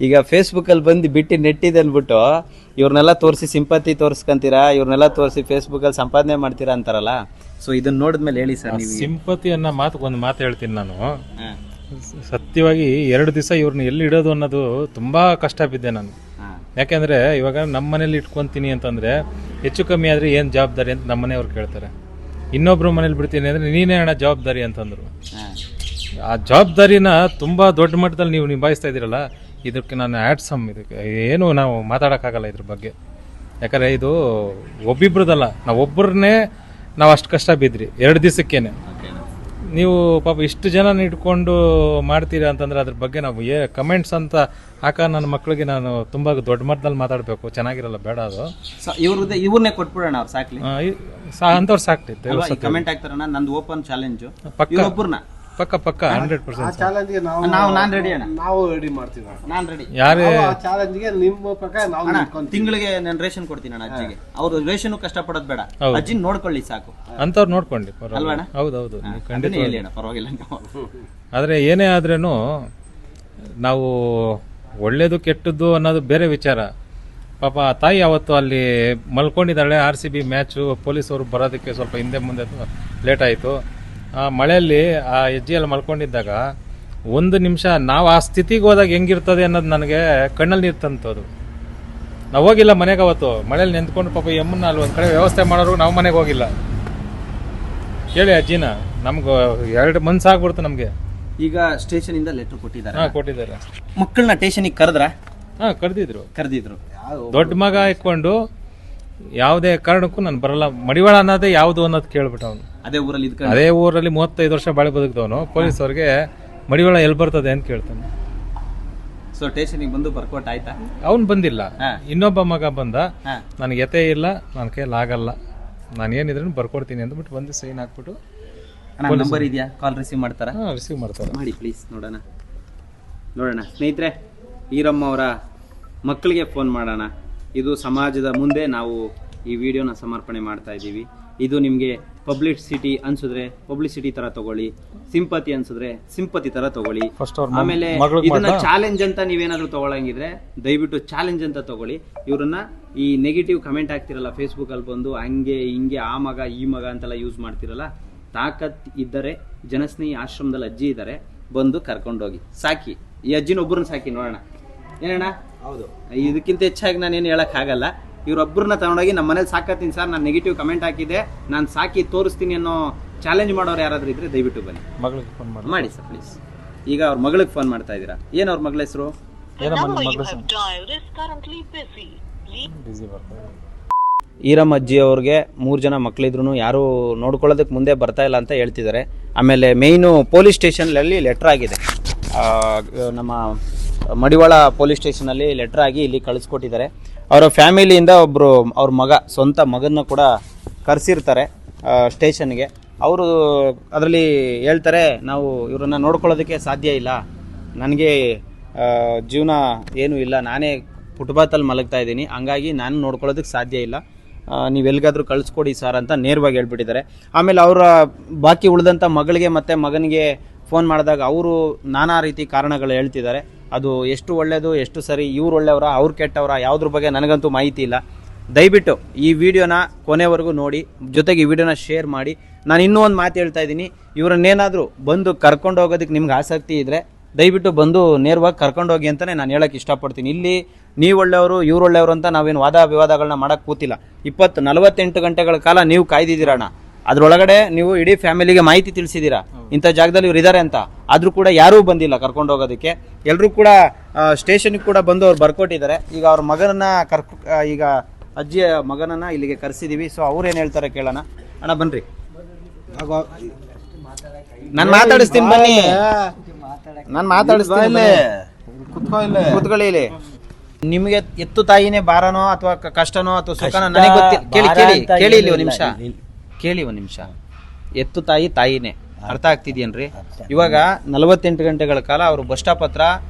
Speaker 1: ಈಗ ಫೇಸ್ಬುಕ್ ಅಲ್ಲಿ ಬಂದು ಬಿಟ್ಟು ನೆಟ್ಟಿದೆ ಅಂದ್ಬಿಟ್ಟು ಇವ್ರನ್ನೆಲ್ಲ ತೋರಿಸಿ ಸಿಂಪತಿ ತೋರಿಸ್ಕೊಂತೀರಾ, ಇವ್ರನ್ನೆಲ್ಲ ತೋರಿಸಿ ಫೇಸ್ಬುಕ್ ಅಲ್ಲಿ ಸಂಪಾದನೆ ಮಾಡ್ತೀರಾ ಅಂತಾರಲ್ಲ. ಸೊ ಇದನ್ನ ನೋಡಿದ್ಮೇಲೆ ಹೇಳಿ ಸರ್, ನೀವು
Speaker 4: ಸಿಂಪತಿ ಅನ್ನೋ ಒಂದು ಮಾತು ಹೇಳ್ತೀನಿ ನಾನು. ಸತ್ಯವಾಗಿ 2 ದಿವಸ ಇವ್ರನ್ನ ಎಲ್ಲಿ ಇಡೋದು ಅನ್ನೋದು ತುಂಬಾ ಕಷ್ಟ ಬಿದ್ದೆ ನಾನು. ಯಾಕೆಂದ್ರೆ ಇವಾಗ ನಮ್ಮ ಮನೇಲಿ ಇಟ್ಕೊಂತೀನಿ ಅಂತಂದ್ರೆ ಹೆಚ್ಚು ಕಮ್ಮಿ ಆದ್ರೆ ಏನ್ ಜವಾಬ್ದಾರಿ ಅಂತ ನಮ್ಮ ಮನೆಯವ್ರು ಕೇಳ್ತಾರೆ. ಇನ್ನೊಬ್ರು ಮನೇಲಿ ಬಿಡ್ತೀನಿ ಅಂದ್ರೆ ನೀನೇ ಅಣ್ಣ ಜವಾಬ್ದಾರಿ ಅಂತಂದ್ರು. ಆ ಜವಾಬ್ದಾರಿನ ತುಂಬಾ ದೊಡ್ಡ ಮಟ್ಟದಲ್ಲಿ ನೀವು ನಿಭಾಯಿಸ್ತಾ ಇದೀರಲ್ಲ, ಇದಕ್ಕೆ ನಾನು ಆಡ್ಸಮ್. ಇದಕ್ಕೆ ಏನು ನಾವು ಮಾತಾಡೋಕ್ಕಾಗಲ್ಲ ಇದ್ರ ಬಗ್ಗೆ. ಯಾಕಂದ್ರೆ ಇದು ಒಬ್ಬಿಬ್ರದಲ್ಲ, ನಾವೊಬ್ಬರನ್ನೇ ನಾವು ಅಷ್ಟು ಕಷ್ಟ ಬಿದ್ರಿ 2 ದಿವಸಕ್ಕೇನೆ. ನೀವು ಪಾಪ ಇಷ್ಟು ಜನ ಇಟ್ಕೊಂಡು ಮಾಡ್ತೀರಾ ಅಂತಂದ್ರೆ ಅದ್ರ ಬಗ್ಗೆ ನಾವು ಕಮೆಂಟ್ಸ್ ಅಂತ ನನ್ನ ಮಕ್ಕಳಿಗೆ ನಾನು ತುಂಬಾ ದೊಡ್ಡ ಮಟ್ಟದಲ್ಲಿ ಮಾತಾಡಬೇಕು, ಚೆನ್ನಾಗಿರಲ್ಲ, ಬೇಡ ಅದು.
Speaker 1: ಇವ್ರನ್ನೇ ಕೊಟ್ಬಿಡೋಣ, ಅವ್ರು ಸಾಕ್ಲಿ
Speaker 4: ಅಂತವ್ರು ಸಾಕ್ತಿತ್ತು.
Speaker 1: ಕಮೆಂಟ್ ಆಗ್ತಾರಣ್ಣ, ನಂದು ಓಪನ್ ಚಾಲೆಂಜ್
Speaker 4: ಪಕ್ಕ 100%.
Speaker 1: ನಾನ್ ರೆಡಿ ಅಣ್ಣ,
Speaker 2: ನಾವು ರೆಡಿ ಮಾಡ್ತೀವಿ.
Speaker 1: ನಾನ್ ರೆಡಿ.
Speaker 4: ಯಾರೇ
Speaker 2: ಚಾಲೆಂಜ್ಗೆ ನಿಮ್ಮ ಪ್ರಕಾರ ನಾವು
Speaker 1: ತಿಂಗಳಿಗೆ ನಾನು ರೇಷನ್ ಕೊಡ್ತೀನಿ ಅಣ್ಣ ಅಜ್ಜಿಗೆ. ಅವ್ರು ರೇಷನ್ ಕಷ್ಟ ಪಡೋದ್ ಬೇಡ, ಅಜ್ಜಿ ನೋಡ್ಕೊಳ್ಳಿ ಸಾಕು
Speaker 4: ಅಂತವ್ರು ನೋಡ್ಕೊಂಡಿ. ಹೌದೌದು, ಖಂಡಿತ ಹೇಳಿ ಅಣ್ಣ, ಪರವಾಗಿಲ್ಲ. ಆದ್ರೆ ಏನೇ ಆದ್ರೇನು ನಾವು ಒಳ್ಳೇದು ಕೆಟ್ಟದ್ದು ಅನ್ನೋದು ಬೇರೆ ವಿಚಾರ. ಪಾಪ ತಾಯಿ ಅವತ್ತು ಅಲ್ಲಿ ಮಲ್ಕೊಂಡಿದ್ದಾಳೆ. RCB ಮ್ಯಾಚು, ಪೊಲೀಸವರು ಬರೋದಕ್ಕೆ ಸ್ವಲ್ಪ ಹಿಂದೆ ಮುಂದೆ ಲೇಟ್ ಆಯಿತು. ಆ ಮಳೆಯಲ್ಲಿ ಆ ಹೆಜ್ಜೆಯಲ್ಲಿ ಮಲ್ಕೊಂಡಿದ್ದಾಗ 1 ನಿಮಿಷ ನಾವು ಆ ಸ್ಥಿತಿಗೆ ಹೋದಾಗ ಹೆಂಗಿರ್ತದೆ ಅನ್ನೋದು ನನಗೆ ಕಣ್ಣಲ್ಲಿ ನೀರು ತಂತದು. ನಾವು ಹೋಗಿಲ್ಲ ಮನೆಗೆ ಅವತ್ತು, ಮಳೆಯಲ್ಲಿ ನಿಂತ್ಕೊಂಡು ಪಾಪ ಎಮ್ಮನ್ನ ಅಲ್ಲಿ ಒಂದು ಕಡೆ ವ್ಯವಸ್ಥೆ ಮಾಡೋರು ನಾವು ಮನೆಗೆ ಹೋಗಿಲ್ಲ. ಕೇಳಿ ಅಜ್ಜಿನ, ನಮ್ಗೆ 2 ಮನ್ಸಾಗ್ಬಿಡ್ತು ನಮಗೆ.
Speaker 1: ಈಗ ಸ್ಟೇಷನ್ ಇಂದ ಲೆಟರ್
Speaker 4: ಕೊಟ್ಟಿದ್ದಾರೆ.
Speaker 1: ಮಕ್ಕಳನ್ನ ಸ್ಟೇಷನ್ಗೆ
Speaker 4: ಕರೆದಿದ್ರು. ದೊಡ್ಡ ಮಗ ಇಟ್ಕೊಂಡು ಯಾವುದೇ ಕಾರಣಕ್ಕೂ ನಾನು ಬರಲ್ಲ, ಮಡಿವಾಳ ಅನ್ನೋದೇ ಯಾವುದು ಅನ್ನೋದು ಕೇಳ್ಬಿಟ್ಟು ಅವನು ಅದೇ ಊರಲ್ಲಿ 35 ವರ್ಷ ಬಾಳೆ ಬದುಕಿದವನು ಪೊಲೀಸವ್ರಿಗೆ ಮಡಿವಾಳ ಎಲ್ಲಿ ಬರ್ತದೆ ಅಂತ ಕೇಳ್ತಾನೆ.
Speaker 1: ಸೊ ಸ್ಟೇಷನ್ಗೆ ಬಂದು ಬರ್ಕೋಟ್ ಆಯ್ತಾ?
Speaker 4: ಅವ್ನು ಬಂದಿಲ್ಲ, ಇನ್ನೊಬ್ಬ ಮಗ ಬಂದ. ನನಗೆ ಎತೆ ಇಲ್ಲ, ನನ್ನ ಕೈಯಲ್ಲಿ ಆಗಲ್ಲ, ನಾನು ಏನಿದ್ರು ಬರ್ಕೊಡ್ತೀನಿ ಅಂದ್ಬಿಟ್ಟು ಬಂದು ಸೈನ್ ಹಾಕ್ಬಿಟ್ಟು.
Speaker 1: ನಂಬರ್ ಇದೆಯಾ? ಕಾಲ್ ರಿಸೀವ್ ಮಾಡ್ತಾರಾ?
Speaker 4: ರಿಸೀವ್ ಮಾಡ್ತಾರೆ.
Speaker 1: ಮಾಡಿ ಪ್ಲೀಸ್, ನೋಡೋಣ. ಸ್ನೇಹಿತರೆ, ಈರಮ್ಮ ಅವರ ಮಕ್ಕಳಿಗೆ ಫೋನ್ ಮಾಡೋಣ. ಇದು ಸಮಾಜದ ಮುಂದೆ ನಾವು ಈ ವಿಡಿಯೋನ ಸಮರ್ಪಣೆ ಮಾಡ್ತಾ ಇದ್ದೀವಿ. ಇದು ನಿಮಗೆ ಪಬ್ಲಿಸಿಟಿ ಅನ್ಸಿದ್ರೆ ಪಬ್ಲಿಸಿಟಿ ತರ ತಗೊಳ್ಳಿ, ಸಿಂಪತಿ ಅನ್ಸಿದ್ರೆ ಸಿಂಪತಿ ತರ ತಗೊಳ್ಳಿ. ಆಮೇಲೆ ಇದನ್ನ ಚಾಲೆಂಜ್ ಅಂತ ನೀವೇನಾದ್ರೂ ತಗೊಳಂಗಿದ್ರೆ ದಯವಿಟ್ಟು ಚಾಲೆಂಜ್ ಅಂತ ತಗೊಳ್ಳಿ. ಇವ್ರನ್ನ ಈ ನೆಗೆಟಿವ್ ಕಮೆಂಟ್ ಆಗ್ತಿರಲ್ಲ ಫೇಸ್ಬುಕ್ ಅಲ್ಲಿ ಬಂದು ಹಂಗೆ ಹಿಂಗೆ ಆ ಮಗ ಈ ಮಗ ಅಂತೆಲ್ಲ ಯೂಸ್ ಮಾಡ್ತಿರಲ್ಲ, ತಾಕತ್ ಇದ್ದರೆ ಜನಸ್ನೇಹಿ ಆಶ್ರಮದಲ್ಲಿ ಅಜ್ಜಿ ಇದ್ದಾರೆ, ಬಂದು ಕರ್ಕೊಂಡೋಗಿ ಸಾಕಿ. ಈ ಅಜ್ಜಿನ ಒಬ್ಬರನ್ನ ಸಾಕಿ ನೋಡೋಣ, ಏನಣ್ಣ?
Speaker 2: ಹೌದು,
Speaker 1: ಇದಕ್ಕಿಂತ ಹೆಚ್ಚಾಗಿ ನಾನೇನು ಹೇಳಕ್ ಆಗಲ್ಲ. ಇವರೊಬ್ಬರನ್ನ ತಗೊಂಡೋಗಿ ನಮ್ಮ ಮನೇಲಿ ಸಾಕತ್ತೀನಿ ಸರ್, ನಾನು ನೆಗೆಟಿವ್ ಕಮೆಂಟ್ ಹಾಕಿದ್ದೆ, ನಾನು ಸಾಕಿ ತೋರಿಸ್ತೀನಿ ಅನ್ನೋ ಚಾಲೆಂಜ್ ಮಾಡೋರು ಯಾರಾದರೂ ಇದ್ರೆ ದಯವಿಟ್ಟು ಬನ್ನಿ,
Speaker 4: ಮಗಳಿಗೆ ಫೋನ್
Speaker 1: ಮಾಡಿ ಸರ್ ಪ್ಲೀಸ್. ಈಗ ಅವ್ರ ಮಗಳಿಗೆ ಫೋನ್ ಮಾಡ್ತಾ ಇದ್ದೀರಾ, ಏನು ಅವ್ರ ಮಗಳ ಹೆಸರು?
Speaker 4: ಬಿಸಿ ಬರ್ತಾರೆ.
Speaker 3: ಈರಮ್ಮ ಅಜ್ಜಿ ಅವ್ರಿಗೆ 3 ಜನ ಮಕ್ಕಳಿದ್ರು ಯಾರು ನೋಡ್ಕೊಳ್ಳೋದಕ್ಕೆ ಮುಂದೆ ಬರ್ತಾ ಇಲ್ಲ ಅಂತ ಹೇಳ್ತಿದ್ದಾರೆ. ಆಮೇಲೆ ಮೇಯ್ನು ಪೊಲೀಸ್ ಸ್ಟೇಷನ್ನಲ್ಲಿ ಲೆಟ್ರ್ ಆಗಿದೆ, ನಮ್ಮ ಮಡಿವಾಳ ಪೊಲೀಸ್ ಸ್ಟೇಷನಲ್ಲಿ ಲೆಟ್ರ್ ಆಗಿ ಇಲ್ಲಿ ಕಳಿಸ್ಕೊಟ್ಟಿದ್ದಾರೆ. ಅವರ ಫ್ಯಾಮಿಲಿಯಿಂದ ಒಬ್ಬರು ಅವ್ರ ಸ್ವಂತ ಮಗನ ಕೂಡ ಕರೆಸಿರ್ತಾರೆ ಸ್ಟೇಷನ್ಗೆ. ಅವರು ಅದರಲ್ಲಿ ಹೇಳ್ತಾರೆ, ನಾವು ಇವರನ್ನು ನೋಡ್ಕೊಳ್ಳೋದಕ್ಕೆ ಸಾಧ್ಯ ಇಲ್ಲ, ನನಗೆ ಜೀವನ ಏನೂ ಇಲ್ಲ, ನಾನೇ ಫುಟ್ಪಾತಲ್ಲಿ ಮಲಗ್ತಾ ಇದ್ದೀನಿ, ಹಂಗಾಗಿ ನಾನು ನೋಡ್ಕೊಳ್ಳೋದಕ್ಕೆ ಸಾಧ್ಯ ಇಲ್ಲ, ನೀವು ಎಲ್ಲಿಗಾದ್ರೂ ಕಳಿಸ್ಕೊಡಿ ಸರ್ ಅಂತ ನೇರವಾಗಿ ಹೇಳ್ಬಿಟ್ಟಿದ್ದಾರೆ. ಆಮೇಲೆ ಅವರ ಬಾಕಿ ಉಳಿದಂಥ ಮಗಳಿಗೆ ಮತ್ತು ಮಗನಿಗೆ ಫೋನ್ ಮಾಡಿದಾಗ ಅವರು ನಾನಾ ರೀತಿ ಕಾರಣಗಳು ಹೇಳ್ತಿದ್ದಾರೆ. ಅದು ಎಷ್ಟು ಒಳ್ಳೆಯದು ಎಷ್ಟು ಸರಿ, ಇವ್ರು ಒಳ್ಳೆಯವರ ಅವ್ರು ಕೆಟ್ಟವರ ಯಾವುದ್ರ ಬಗ್ಗೆ ನನಗಂತೂ ಮಾಹಿತಿ ಇಲ್ಲ. ದಯವಿಟ್ಟು ಈ ವಿಡಿಯೋನ ಕೊನೆವರೆಗೂ ನೋಡಿ, ಜೊತೆಗೆ ಈ ವಿಡಿಯೋನ ಶೇರ್ ಮಾಡಿ. ನಾನು ಇನ್ನೂ ಒಂದು ಮಾತು ಹೇಳ್ತಾ ಇದ್ದೀನಿ, ಇವರನ್ನೇನಾದರೂ ಬಂದು ಕರ್ಕೊಂಡು ಹೋಗೋದಕ್ಕೆ ನಿಮ್ಗೆ ಆಸಕ್ತಿ ಇದ್ದರೆ ದಯವಿಟ್ಟು ಬಂದು ನೇರವಾಗಿ ಕರ್ಕೊಂಡೋಗಿ ಅಂತಲೇ ನಾನು ಹೇಳೋಕ್ಕೆ ಇಷ್ಟಪಡ್ತೀನಿ. ಇಲ್ಲಿ ನೀವು ಒಳ್ಳೆಯವರು ಇವ್ರು ಒಳ್ಳೆಯವರು ಅಂತ ನಾವೇನು ವಾದ ವಿವಾದಗಳನ್ನ ಮಾಡೋಕ್ಕೆ ಕೂತಿಲ್ಲ. 48 ಗಂಟೆಗಳ ಕಾಲ ನೀವು ಕಾಯ್ದಿದ್ದೀರಣ್ಣ, ಅದರೊಳಗಡೆ ನೀವು ಇಡೀ ಫ್ಯಾಮಿಲಿಗೆ ಮಾಹಿತಿ ತಿಳಿಸಿದ್ದೀರಾ ಇಂಥ ಜಾಗದಲ್ಲಿ ಇವ್ರು ಇದ್ದಾರೆ ಅಂತ, ಆದರೂ ಕೂಡ ಯಾರೂ ಬಂದಿಲ್ಲ ಕರ್ಕೊಂಡು ಹೋಗೋದಕ್ಕೆ. ಎಲ್ಲರೂ ಕೂಡ ಸ್ಟೇಷನ್ಗೆ ಕೂಡ ಬಂದು ಅವ್ರು ಬರ್ಕೊಟ್ಟಿದ್ದಾರೆ. ಈಗ ಅವ್ರ ಮಗನನ್ನ ಈಗ ಅಜ್ಜಿಯ ಮಗನನ್ನ ಇಲ್ಲಿಗೆ ಕರೆಸಿದ್ದೀವಿ. ಸೊ ಅವ್ರೇನು ಹೇಳ್ತಾರೆ ಕೇಳೋಣ. ಅಣ್ಣ ಬನ್ರಿ, ನಾನು ಮಾತಾಡಿಸ್ತೀನಿ, ಬನ್ನಿ ನಾನು ಮಾತಾಡಿಸ್ತೀನಿ, ಕೂತ್ಕೊಳ್ಳಿ ಇಲ್ಲಿ. ನಿಮಗೆ ಎತ್ತು ತಾಯಿನೇ ಭಾರನೋ ಅಥವಾ ಕಷ್ಟನೋ ಅಥವಾ ಸುಖನೋ ನನಗೆ ಗೊತ್ತಿಲ್ಲ. ಕೇಳಿ ಇಲ್ಲಿ ಒಂದು ನಿಮಿಷ, ಕೇಳಿ ಒಂದು ನಿಮಿಷ. ಎತ್ತು ತಾಯಿನೇ, ಅರ್ಥ ಆಗ್ತಿದ್ಯೇನ್ರಿ? ಇವಾಗ 48 ಗಂಟೆಗಳ ಕಾಲ ಅವರು ಬಸ್ ಸ್ಟಾಪ್ ಹತ್ರ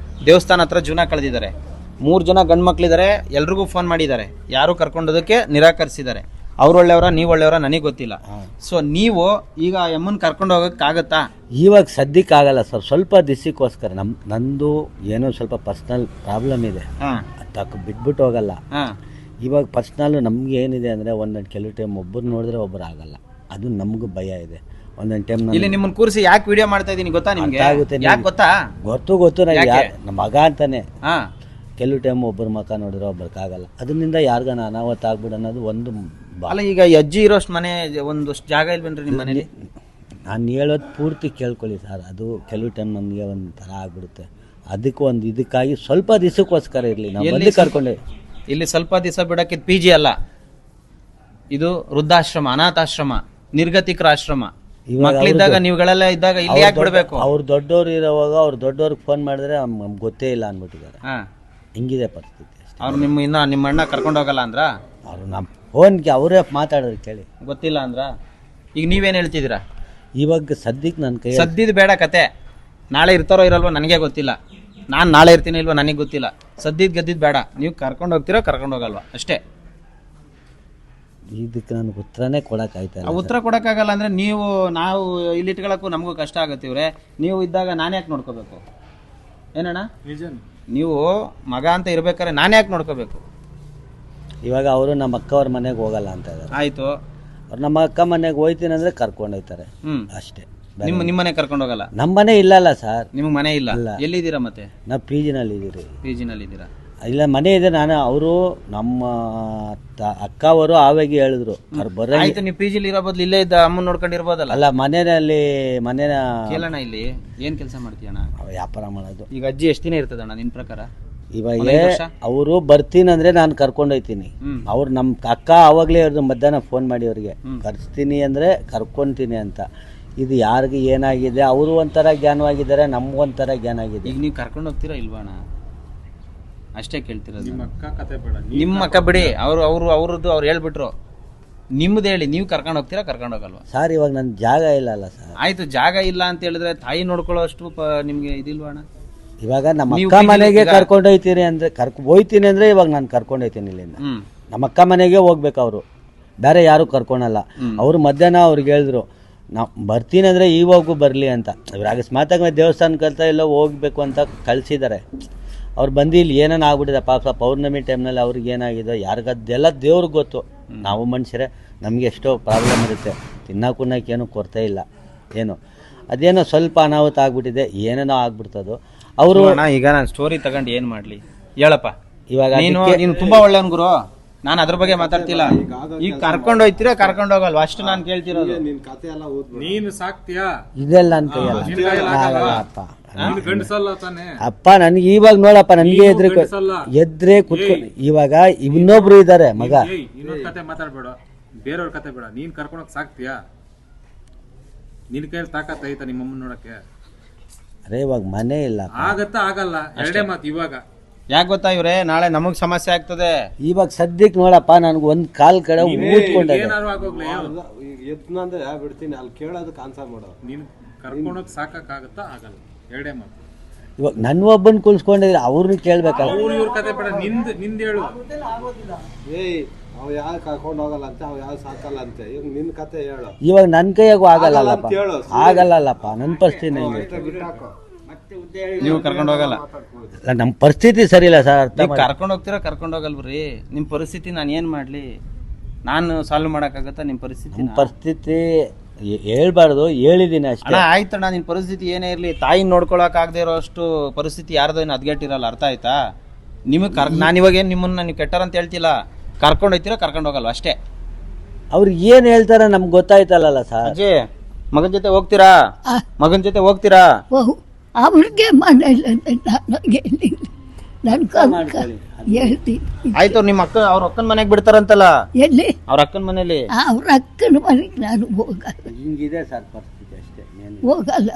Speaker 3: ದೇವಸ್ಥಾನ ಹತ್ರ ಜೀವನ ಕಳೆದಿದ್ದಾರೆ. 3 ಜನ ಗಂಡು ಮಕ್ಳಿದ್ದಾರೆ, ಎಲ್ರಿಗೂ ಫೋನ್ ಮಾಡಿದ್ದಾರೆ, ಯಾರು ಕರ್ಕೊಂಡೋದಕ್ಕೆ ನಿರಾಕರಿಸಿದ್ದಾರೆ. ಅವ್ರು ಒಳ್ಳೆಯವರ ನೀವು ಒಳ್ಳೆಯವರ ನನಗೆ ಗೊತ್ತಿಲ್ಲ. ಸೊ ನೀವು ಈಗ ಎಮ್ಮನ್ ಕರ್ಕೊಂಡು ಹೋಗೋಕ್ಕಾಗತ್ತಾ?
Speaker 6: ಇವಾಗ ಸದ್ಯಕ್ಕಾಗಲ್ಲ ಸರ್, ಸ್ವಲ್ಪ ದಿವಸಕ್ಕೋಸ್ಕರ ನಂದು ಏನೋ ಸ್ವಲ್ಪ ಪರ್ಸ್ನಲ್ ಪ್ರಾಬ್ಲಮ್ ಇದೆ, ಬಿಟ್ಬಿಟ್ಟು ಹೋಗಲ್ಲ. ಇವಾಗ ಪರ್ಸ್ನಲ್ ನಮ್ಗೆ ಏನಿದೆ ಅಂದರೆ ಒಂದೊಂದು ಕೆಲವು ಟೈಮ್ ಒಬ್ಬರು ನೋಡಿದ್ರೆ ಒಬ್ಬರು ಆಗಲ್ಲ, ಅದು ನಮಗೂ ಭಯ ಇದೆ. ಒಂದೊಂದು ಟೈಮ್
Speaker 1: ಇಲ್ಲಿ ನಿಮ್ಮನ್ನ ಕೂರಿಸಿ ಯಾಕೆ ವಿಡಿಯೋ ಮಾಡ್ತಾ ಇದ್ದೀನಿ ಗೊತ್ತಾ ನಿಮ್ಗೆ? ಯಾಕೆ ಗೊತ್ತಾ?
Speaker 6: ಗೊತ್ತು ನಮ್ಮ ಮಗ ಅಂತಾನೆ. ಕೆಲವು ಟೈಮ್ ಒಬ್ಬರು ಮಕ ನೋಡಿದ್ರೆ ಒಬ್ಬರಿಗಾಗಲ್ಲ, ಅದರಿಂದ ಯಾರಿಗಾನ ಅನಾಹುತ ಆಗ್ಬಿಡು ಅನ್ನೋದು ಒಂದು.
Speaker 1: ಅಲ್ಲ, ಈಗ ಅಜ್ಜಿ ಇರೋಷ್ಟು ಮನೆ ಒಂದಷ್ಟು ಜಾಗ ಇಲ್ವೇನ್ರಿ ನಿಮ್ಮ ಮನೇಲಿ?
Speaker 6: ನಾನು ಹೇಳೋದು ಪೂರ್ತಿ ಕೇಳ್ಕೊಳ್ಳಿ ಸರ್, ಅದು ಕೆಲವು ಟೈಮ್ ನಮಗೆ ಒಂದು ಥರ ಆಗ್ಬಿಡುತ್ತೆ. ಅದಕ್ಕೆ ಒಂದು ಇದಕ್ಕಾಗಿ ಸ್ವಲ್ಪ ದಿವಸಕ್ಕೋಸ್ಕರ ಇರಲಿ ನಾವು ಬಂದು ಕರ್ಕೊಂಡೆ.
Speaker 1: ಇಲ್ಲಿ ಸ್ವಲ್ಪ ದಿವಸ ಬಿಡಕ್ಕೆ PG ಅಲ್ಲ, ಇದು ವೃದ್ಧಾಶ್ರಮ, ಅನಾಥಾಶ್ರಮ, ನಿರ್ಗತಿಕರ ಆಶ್ರಮ. ಮಕ್ಕಳಿದ್ದಾಗ ನೀವುಗಳೆಲ್ಲ ಇದ್ದಾಗ ಇಲ್ಲಿ ಯಾಕೆ ಬಿಡಬೇಕು?
Speaker 6: ಅವ್ರು ದೊಡ್ಡವ್ರು ಇರೋವಾಗ ಅವ್ರು ದೊಡ್ಡವ್ರಿಗೆ ಫೋನ್ ಮಾಡಿದ್ರೆ ನಮ್ಗೆ ಗೊತ್ತೇ ಇಲ್ಲ ಅಂದ್ಬಿಟ್ಟಿದ್ದಾರೆ. ಹಿಂಗಿದೆ ಪರಿಸ್ಥಿತಿ.
Speaker 1: ಅವ್ರು ನಿಮ್ಮ ಅಣ್ಣ ಕರ್ಕೊಂಡು ಹೋಗಲ್ಲ ಅಂದ್ರ?
Speaker 6: ಅವರು ನಮ್ಮ ಫೋನ್ಗೆ ಅವರೇ ಮಾತಾಡೋದು ಕೇಳಿ
Speaker 1: ಗೊತ್ತಿಲ್ಲ ಅಂದ್ರ? ಈಗ ನೀವೇನು ಹೇಳ್ತಿದ್ದೀರಾ?
Speaker 6: ಇವಾಗ ಸದ್ಯಕ್ಕೆ ನನ್ನ ಕೈ
Speaker 1: ಸದ್ಯದ ಬೇಡ ಕತೆ, ನಾಳೆ ಇರ್ತಾರೋ ಇರಲ್ವೋ ನನಗೆ ಗೊತ್ತಿಲ್ಲ, ನಾನು ನಾಳೆ ಇರ್ತೀನಿ ಇಲ್ವೋ ನನಗೆ ಗೊತ್ತಿಲ್ಲ. ಸದ್ಯದ ಗದ್ದಿದ್ದು ಬೇಡ, ನೀವು ಕರ್ಕೊಂಡು ಹೋಗ್ತೀರೋ ಕರ್ಕೊಂಡು ಹೋಗಲ್ವಾ ಅಷ್ಟೇ.
Speaker 6: ಇದಕ್ಕೆ ನನಗೆ ಉತ್ತರನೇ ಕೊಡೋಕ್ಕಾಯ್ತಲ್ಲ.
Speaker 1: ಉತ್ತರ ಕೊಡೋಕ್ಕಾಗಲ್ಲ ಅಂದರೆ ನಾವು ಇಲ್ಲಿ ಇಟ್ಕೊಳ್ಳೋಕ್ಕೂ ನಮಗೂ ಕಷ್ಟ ಆಗತ್ತೆ. ಇವ್ರೆ ನೀವು ಇದ್ದಾಗ ನಾನು ಯಾಕೆ ನೋಡ್ಕೋಬೇಕು? ಏನಣ್ಣ, ನೀವು ಮಗ ಅಂತ ಇರ್ಬೇಕಾದ್ರೆ ನಾನು ಯಾಕೆ ನೋಡ್ಕೋಬೇಕು?
Speaker 6: ಇವಾಗ ಅವರು ನಮ್ಮ ಅಕ್ಕವ್ರ ಮನೆಗೆ ಹೋಗಲ್ಲ ಅಂತ ಇದ್ದಾರೆ.
Speaker 1: ಆಯಿತು,
Speaker 6: ಅವ್ರು ನಮ್ಮ ಅಕ್ಕ ಮನೆಗೆ ಹೋಯ್ತೀನಿ ಅಂದರೆ ಕರ್ಕೊಂಡು ಹೋಗ್ತಾರೆ ಅಷ್ಟೇ.
Speaker 1: ನಿಮ್ಮ ಮನೆ ಕರ್ಕೊಂಡು ಹೋಗಲ್ಲ?
Speaker 6: ನಮ್ಮ ಮನೆ ಇಲ್ಲಲ್ಲ ಸರ್.
Speaker 1: ನಿಮಗೆ ಮನೆ ಇಲ್ಲ? ಎಲ್ಲಿದ್ದೀರಾ ಮತ್ತೆ?
Speaker 6: ನಾವು PG-ನಲ್ಲಿ ಇದ್ದೀರಿ.
Speaker 1: PG-ನಲ್ಲಿ ಇದ್ದೀರಾ?
Speaker 6: ಇಲ್ಲ, ಮನೆ ಇದೆ. ಅವರು ನಮ್ಮ ಅಕ್ಕ ಅವರು ಆವಾಗಿ ಹೇಳಿದ್ರು ಬರ.
Speaker 1: ಆಯ್ತು, ನೀವು PG-ಲಿ ಇರೋ ಬದಲು ಇಲ್ಲೇ ಇದ್ದ ಅಮ್ಮನ ನೋಡ್ಕೊಂಡಿರ್ಬೋದಲ್ಲ?
Speaker 6: ಅಲ್ಲ, ಮನೆಯಲ್ಲಿ
Speaker 1: ಕೇಳೋಣ. ಇಲ್ಲಿ ಏನ್ ಕೆಲಸ ಮಾಡ್ತೀಯಣ್ಣ?
Speaker 6: ವ್ಯಾಪಾರ ಮಾಡೋದು.
Speaker 1: ಈಗ ಅಜ್ಜಿ ಎಷ್ಟು ದಿನ ಇರ್ತದಣ್ಣ ನಿನ್ ಪ್ರಕಾರ?
Speaker 6: ಇವಾಗ ಅವರು ಬರ್ತೀನಿ ಅಂದ್ರೆ ನಾನು ಕರ್ಕೊಂಡು ಹೋಗ್ತೀನಿ. ಅವ್ರು ನಮ್ಮ ಅಕ್ಕ ಆವಾಗಲೇ ಅವ್ರದ್ದು ಮಧ್ಯಾಹ್ನ ಫೋನ್ ಮಾಡಿ ಅವ್ರಿಗೆ ಕರ್ಸ್ತೀನಿ ಅಂದ್ರೆ ಕರ್ಕೊಂತೀನಿ ಅಂತ. ಇದು ಯಾರಿಗೆ ಏನಾಗಿದೆ, ಅವರು ಒಂಥರ ಜ್ಞಾನವಾಗಿದ್ದಾರೆ, ನಮ್ಗೊಂಥರ ಜ್ಞಾನ ಆಗಿದೆ.
Speaker 1: ಈಗ ನೀವು ಕರ್ಕೊಂಡು ಹೋಗ್ತೀರಾ ಇಲ್ವಾಣ ಅಷ್ಟೇ ಕೇಳ್ತಿರೋದು.
Speaker 4: ನಿಮ್ಮ ಅಕ್ಕ ಕತೆ ಬೇಡ,
Speaker 1: ನಿಮ್ಮ ಅಕ್ಕ ಬಿಡಿ, ಅವ್ರದ್ದು ಅವ್ರು ಹೇಳ್ಬಿಟ್ರು. ನಿಮ್ದು ಹೇಳಿ, ನೀವು ಕರ್ಕೊಂಡು ಹೋಗ್ತೀರಾ ಕರ್ಕೊಂಡು ಹೋಗಲ್ವಾ?
Speaker 6: ಸರ್ ಇವಾಗ ನನ್ನ ಜಾಗ ಇಲ್ಲ ಸರ್.
Speaker 1: ಆಯ್ತು, ಜಾಗ ಇಲ್ಲ ಅಂತ ಹೇಳಿದ್ರೆ ತಾಯಿ ನೋಡ್ಕೊಳ್ಳೋ ಅಷ್ಟು ನಿಮ್ಗೆ ಇದಿಲ್ವಾಣ?
Speaker 6: ಇವಾಗ ನಮ್ಮ ಅಕ್ಕ ಮನೆಗೆ ಕರ್ಕೊಂಡು ಹೋಗ್ತೀರಿ ಅಂದ್ರೆ ಹೋಯ್ತೀನಿ ಅಂದ್ರೆ ಇವಾಗ ನಾನು ಕರ್ಕೊಂಡು ಹೋಗ್ತೀನಿ ಇಲ್ಲಿಂದ. ನಮ್ಮ ಅಕ್ಕ ಮನೆಗೆ ಹೋಗ್ಬೇಕು ಅವರು, ಬೇರೆ ಯಾರು ಕರ್ಕೊಳಲ್ಲ. ಅವರು ಮಧ್ಯಾಹ್ನ ಅವ್ರಿಗೆ ಹೇಳಿದ್ರು ನಾವು ಬರ್ತೀನಿ ಅಂದರೆ ಇವಾಗೂ ಬರಲಿ ಅಂತ. ಇವ್ರು ಅಕಸ್ಮಾತಾಗಿ ದೇವಸ್ಥಾನಕ್ಕೆ ಅಂತ ಎಲ್ಲ ಹೋಗ್ಬೇಕು ಅಂತ ಕಳಿಸಿದ್ದಾರೆ. ಅವ್ರು ಬಂದು ಇಲ್ಲಿ ಏನೇನು ಆಗ್ಬಿಟ್ಟಿದೆ ಪಾಪ. ಪೌರ್ಣಮಿ ಟೈಮ್ನಲ್ಲಿ ಅವ್ರಿಗೆ ಏನಾಗಿದೆ ಯಾರಿಗದ್ದೆಲ್ಲ ದೇವ್ರಿಗೆ ಗೊತ್ತು. ನಾವು ಮನುಷ್ಯರೇ, ನಮಗೆ ಎಷ್ಟೋ ಪ್ರಾಬ್ಲಮ್ ಇರುತ್ತೆ, ತಿನ್ನಕ್ಕೇನು ಕೊರತೆ ಇಲ್ಲ. ಏನು ಅದೇನೋ ಸ್ವಲ್ಪ ಅನಾಹುತ ಆಗ್ಬಿಟ್ಟಿದೆ, ಏನೇನೋ ಆಗ್ಬಿಡ್ತದೋ. ಅವರು
Speaker 1: ಈಗ ನಾನು ಸ್ಟೋರಿ ತಗೊಂಡು ಏನು ಮಾಡಲಿ ಹೇಳಪ್ಪ.
Speaker 6: ಇವಾಗ
Speaker 1: ನೀನು ತುಂಬಾ ಒಳ್ಳೆಯವನು ಗುರು, ನಾನು ಅದ್ರ ಬಗ್ಗೆ ಮಾತಾಡ್ತಿಲ್ಲ. ಈಗ ಕರ್ಕೊಂಡು ಹೋಯ್ತೀರಾ ಕರ್ಕೊಂಡು ಹೋಗಲ್ವಾ ಅಷ್ಟು ನಾನು ಕೇಳ್ತಿರೋದು.
Speaker 2: ನಿನ್ ಕತೆ ಎಲ್ಲ ಓದ್ಬಿಡು.
Speaker 4: ನೀನು ಸಾಕ್ತಿಯಾ?
Speaker 6: ಇದೆಲ್ಲ ನನ್ನ ಕೈಯಲ್ಲ ಆಗಲ್ಲ ಅಪ್ಪ.
Speaker 4: ನೀನು ಗಂಡಸಲ್ಲ ತಾನೆ?
Speaker 6: ಅಪ್ಪ ನನಗೆ ಇವಾಗ ನೋಡಪ್ಪ, ನನಗೆ ಎದ್ರೆ ಕುತ್ಕೊಂಡು ಇವಾಗ ಇನ್ನೊಬ್ರು ಇದಾರೆ ಮಗ.
Speaker 4: ಇನ್ನೊಂದ್ ಕತೆ ಮಾತಾಡ್ಬೇಡ, ಬೇರೆಯವ್ರ ಕತೆ ಬೇಡ. ನೀನ್ ಕರ್ಕೊಂಡೋಗ್ ಸಾಕ್ತಿಯಾ? ನಿನ್ ಕೈಯಲ್ಲಿ ತಾಕತ್ ಐತಾ ನಿಮ್ಮಮ್ಮನ ನೋಡಕ್ಕೆ?
Speaker 6: ಅರೆ ಇವಾಗ ಮನೆ ಇಲ್ಲ.
Speaker 4: ಆಗತ್ತಾ ಆಗಲ್ಲ? ಎರಡೇ ಮಾತು ಇವಾಗ.
Speaker 1: ಯಾಕೆ ಗೊತ್ತಾ ಇವ್ರೆ, ನಾಳೆ ನಮಗ್ ಸಮಸ್ಯೆ ಆಗ್ತದೆ.
Speaker 6: ಇವಾಗ ಸದ್ಯಕ್ಕೆ ನೋಡಪ್ಪ, ನನ್ಗೆ ಒಂದ್ ಕಾಲ್ ಕಡೆ ಊದ್ಕೊಂಡೆ.
Speaker 4: ಏನಾರು ಆಗೋಗ್ಲಿ,
Speaker 2: ಈಗ ಎದ್ನಂದ್ರೆ ಬಿಡ್ತೀನಿ, ಅಲ್ಲಿ ಕೇಳೋದಕ್ಕೆ ಆನ್ಸರ್ ಮಾಡೋ.
Speaker 4: ನೀನ್ ಕರ್ಕೊಂಡೋಗ್ ಸಾಕಾಗತ್ತಾ? ಆಗಲ್ಲ. ಎರಡೇ ಮಾತು.
Speaker 6: ಇವಾಗ ನನ್ನ ಒಬ್ಬನ್ ಕುಲ್ಸ್ಕೊಂಡಿದ್ರೆ ಅವ್ರನ್ನ ಕೇಳ್ಬೇಕಲ್ಲ.
Speaker 4: ಇವ್ರ ಕತೆ ಬೇಡ, ನಿಂದ ಹೇಳು.
Speaker 2: ಏಯ್ ಅವ್ ಯಾರು ಕರ್ಕೊಂಡು ಹೋಗಲ್ಲ ಅಂತೆ, ಅವ್ ಯಾರು ಸಾಕಲ್ಲ ಅಂತೆ. ಈಗ ನಿನ್ ಕತೆ ಹೇಳು.
Speaker 6: ಇವಾಗ ನನ್ ಕೈಯಾಗೂ ಆಗಲ್ಲಪ್ಪ,
Speaker 2: ಹೇಳು.
Speaker 6: ಆಗಲ್ಲಪ್ಪ ನನ್ನ ಪರಿಸ್ಥಿತಿ.
Speaker 1: ನೀವು ಕರ್ಕೊಂಡು ಹೋಗಲ್ಲ.
Speaker 6: ನಮ್ಮ ಪರಿಸ್ಥಿತಿ ಸರಿ ಇಲ್ಲ ಸರ್. ಅರ್ಥ
Speaker 1: ನೀವು ಕರ್ಕೊಂಡು ಹೋಗ್ತೀರಾ ಕರ್ಕೊಂಡು ಹೋಗಲ್ವ್ರಿ? ನಿಮ್ ಪರಿಸ್ಥಿತಿ ನಾನು ಏನ್ ಮಾಡ್ಲಿ? ನಾನು ಸಾಲ್ವ್ ಮಾಡಕ್ಕಾಗತ್ತಾ ನಿಮ್ ಪರಿಸ್ಥಿತಿ?
Speaker 6: ನಮ್ಮ ಪರಿಸ್ಥಿತಿ ಹೇಳ್ಬಾರ್ದು, ಹೇಳಿದೀನಿ ಅಷ್ಟೇ.
Speaker 1: ಅಣ್ಣ ಆಯ್ತಣ್ಣ, ನಿನ್ ಪರಿಸ್ಥಿತಿ ಏನೇ ಇರ್ಲಿ, ತಾಯಿನ ನೋಡ್ಕೊಳಕ್ ಆಗದೆ ಇರೋ ಅಷ್ಟು ಪರಿಸ್ಥಿತಿ ಯಾರ್ದೋ ಏನು ಅದ್ಗೆಟ್ಟಿರಲ್ಲ. ಅರ್ಥ ಆಯ್ತಾ? ನಿಮಗೆ ನಾನು ಇವಾಗ ಏನು ನಿಮ್ಮನ್ನ ನೀವು ಕೆಟ್ಟಾರ ಅಂತ ಹೇಳ್ತಿಲ್ಲ. ಕರ್ಕೊಂಡು ಹೋಗ್ತೀರಾ ಕರ್ಕೊಂಡು ಹೋಗಲ್ವ ಅಷ್ಟೇ.
Speaker 6: ಅವ್ರು ಏನ್ ಹೇಳ್ತಾರ ನಮ್ಗೆ ಗೊತ್ತಾಯ್ತಲ್ಲ ಸರ್.
Speaker 1: ಅಜ್ಜಿ ಮಗನ ಜೊತೆ ಹೋಗ್ತೀರಾ? ಮಗನ ಜೊತೆ ಹೋಗ್ತೀರಾ?
Speaker 5: ಅವ್ರಿಗೆ ಮನೇಲಿ ನಾನು ಹೇಳ್ತೀನಿ.
Speaker 1: ಆಯ್ತು, ನಿಮ್ಮ ಅಕ್ಕ ಅವ್ರ ಅಕ್ಕನ ಮನೆಗೆ ಬಿಡ್ತಾರಂತಲ್ಲ?
Speaker 5: ಎಲ್ಲಿ?
Speaker 1: ಅವ್ರ ಅಕ್ಕನ ಮನೇಲಿ.
Speaker 5: ಅವ್ರ ಅಕ್ಕನ ಮನೆಗೆ ನಾನು ಹೋಗಲ್ಲ.
Speaker 6: ಹಿಂಗಿದೆ ಸರ್ ಪರಿಸ್ಥಿತಿ ಅಷ್ಟೇ.
Speaker 5: ಹೋಗಲ್ಲ.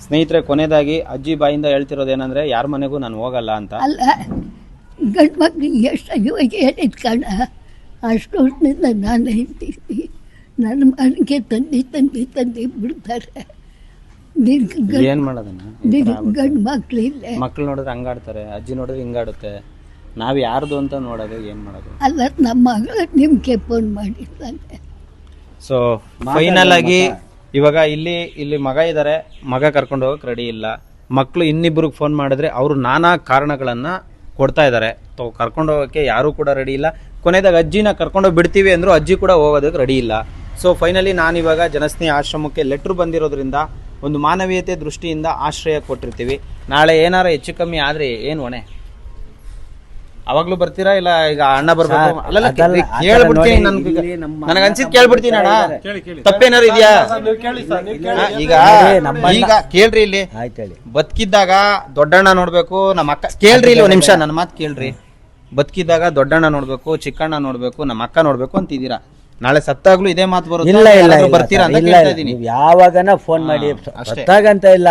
Speaker 1: ಸ್ನೇಹಿತರೆ, ಕೊನೆಯದಾಗಿ ಅಜ್ಜಿ ಬಾಯಿಂದ ಹೇಳ್ತಿರೋದೇನಂದ್ರೆ, ಯಾರ ಮನೆಗೂ ನಾನು ಹೋಗಲ್ಲ ಅಂತ.
Speaker 5: ಅಲ್ಲ, ಗಂಡು ಮಕ್ಳಿಗೆ ಎಷ್ಟು ಇವಾಗ ಹೇಳಿದ ಕಾರಣ ಅಷ್ಟೊತ್ತಿನಿಂದ ನಾನು ಹೇಳ್ತೀನಿ, ನನ್ನ ಮನೆಗೆ ತಂದೆ ಬಿಡ್ತಾರೆ.
Speaker 1: ಏನ್ ಮಾಡೋದನ್ನ?
Speaker 5: ಗಂಡು ಮಕ್ಳು ಇಲ್ಲ.
Speaker 1: ಮಕ್ಳು ನೋಡಿದ್ರೆ ಹಂಗಾಡ್ತಾರೆ, ಅಜ್ಜಿ ನೋಡಿದ್ರೆ ಹಿಂಗಾಡುತ್ತೆ. ನಾವ್ ಯಾರ್ದು ಅಂತ ನೋಡೋದು, ಏನ್ ಮಾಡೋದು?
Speaker 5: ಅಲ್ಲ, ನಮ್ಮ ಮಗಳು ನಿಮ್ಗೆ ಫೋನ್ ಮಾಡಿದ್ದಾನೆ.
Speaker 1: ಸೊ ಫೈನಲ್ ಆಗಿ ಇವಾಗ ಇಲ್ಲಿ ಮಗ ಇದ್ದಾರೆ, ಮಗ ಕರ್ಕೊಂಡು ಹೋಗಕ್ ರೆಡಿ ಇಲ್ಲ. ಮಕ್ಕಳು ಇನ್ನಿಬ್ರಿಗೆ ಫೋನ್ ಮಾಡಿದ್ರೆ ಅವರು ನಾನಾ ಕಾರಣಗಳನ್ನ ಕೊಡ್ತಾ ಇದ್ದಾರೆ. ಕರ್ಕೊಂಡು ಹೋಗೋಕ್ಕೆ ಯಾರು ಕೂಡ ರೆಡಿ ಇಲ್ಲ. ಕೊನೆಯದಾಗ ಅಜ್ಜಿನ ಕರ್ಕೊಂಡೋಗಿ ಬಿಡ್ತೀವಿ ಅಂದ್ರು ಅಜ್ಜಿ ಕೂಡ ಹೋಗೋದಕ್ಕೆ ರೆಡಿ ಇಲ್ಲ. ಸೊ ಫೈನಲಿ ನಾನಿವಾಗ ಜನಸ್ನೇಹಿ ಆಶ್ರಮಕ್ಕೆ ಲೆಟ್ರ್ ಬಂದಿರೋದ್ರಿಂದ ಒಂದು ಮಾನವೀಯತೆ ದೃಷ್ಟಿಯಿಂದ ಆಶ್ರಯ ಕೊಟ್ಟಿರ್ತೀವಿ. ನಾಳೆ ಏನಾರ ಹೆಚ್ಚು ಕಮ್ಮಿ ಆದ್ರೆ ಏನು ಹೊಣೆ? ಅವಾಗ್ಲೂ ಬರ್ತೀರಾ ಇಲ್ಲ ಈಗ ಅಣ್ಣ ಬರ್ಬೇಕು? ಕೇಳ್ಬಿಡ್ತೀನಿ, ನನಗೆ ಅನ್ಸಿದ್ ಕೇಳ್ಬಿಡ್ತೀನಿ ಅಣ್ಣ. ತಪ್ಪೇನಾರು ಇದೆಯಾ? ಈಗ ಕೇಳ್ರಿ, ಇಲ್ಲಿ ಬದುಕಿದ್ದಾಗ ದೊಡ್ಡಣ್ಣ ನೋಡ್ಬೇಕು, ನಮ್ಮ ಅಕ್ಕ. ಕೇಳ್ರಿ ಇಲ್ಲಿ ಒಂದ್ ನಿಮಿಷ, ನನ್ನ ಮಾತು ಕೇಳ್ರಿ. ಬದುಕಿದ್ದಾಗ ದೊಡ್ಡಣ್ಣ ನೋಡ್ಬೇಕು, ಚಿಕ್ಕಣ್ಣ ನೋಡ್ಬೇಕು, ನಮ್ಮ ಅಕ್ಕ ನೋಡ್ಬೇಕು ಅಂತಿದ್ದೀರಾ. ನಾಳೆ ಸತ್ತಾಗ್ಲೂ ಇದೇ ಮಾತು ಬರುತ್ತೆ. ಬರ್ತೀರಾ ಅಂತ ಕೇಳ್ತಾ ಇದೀನಿ.
Speaker 6: ಯಾವಾಗನ ಫೋನ್ ಮಾಡಿ ಸತ್ತಾಗಂತ ಇಲ್ಲ.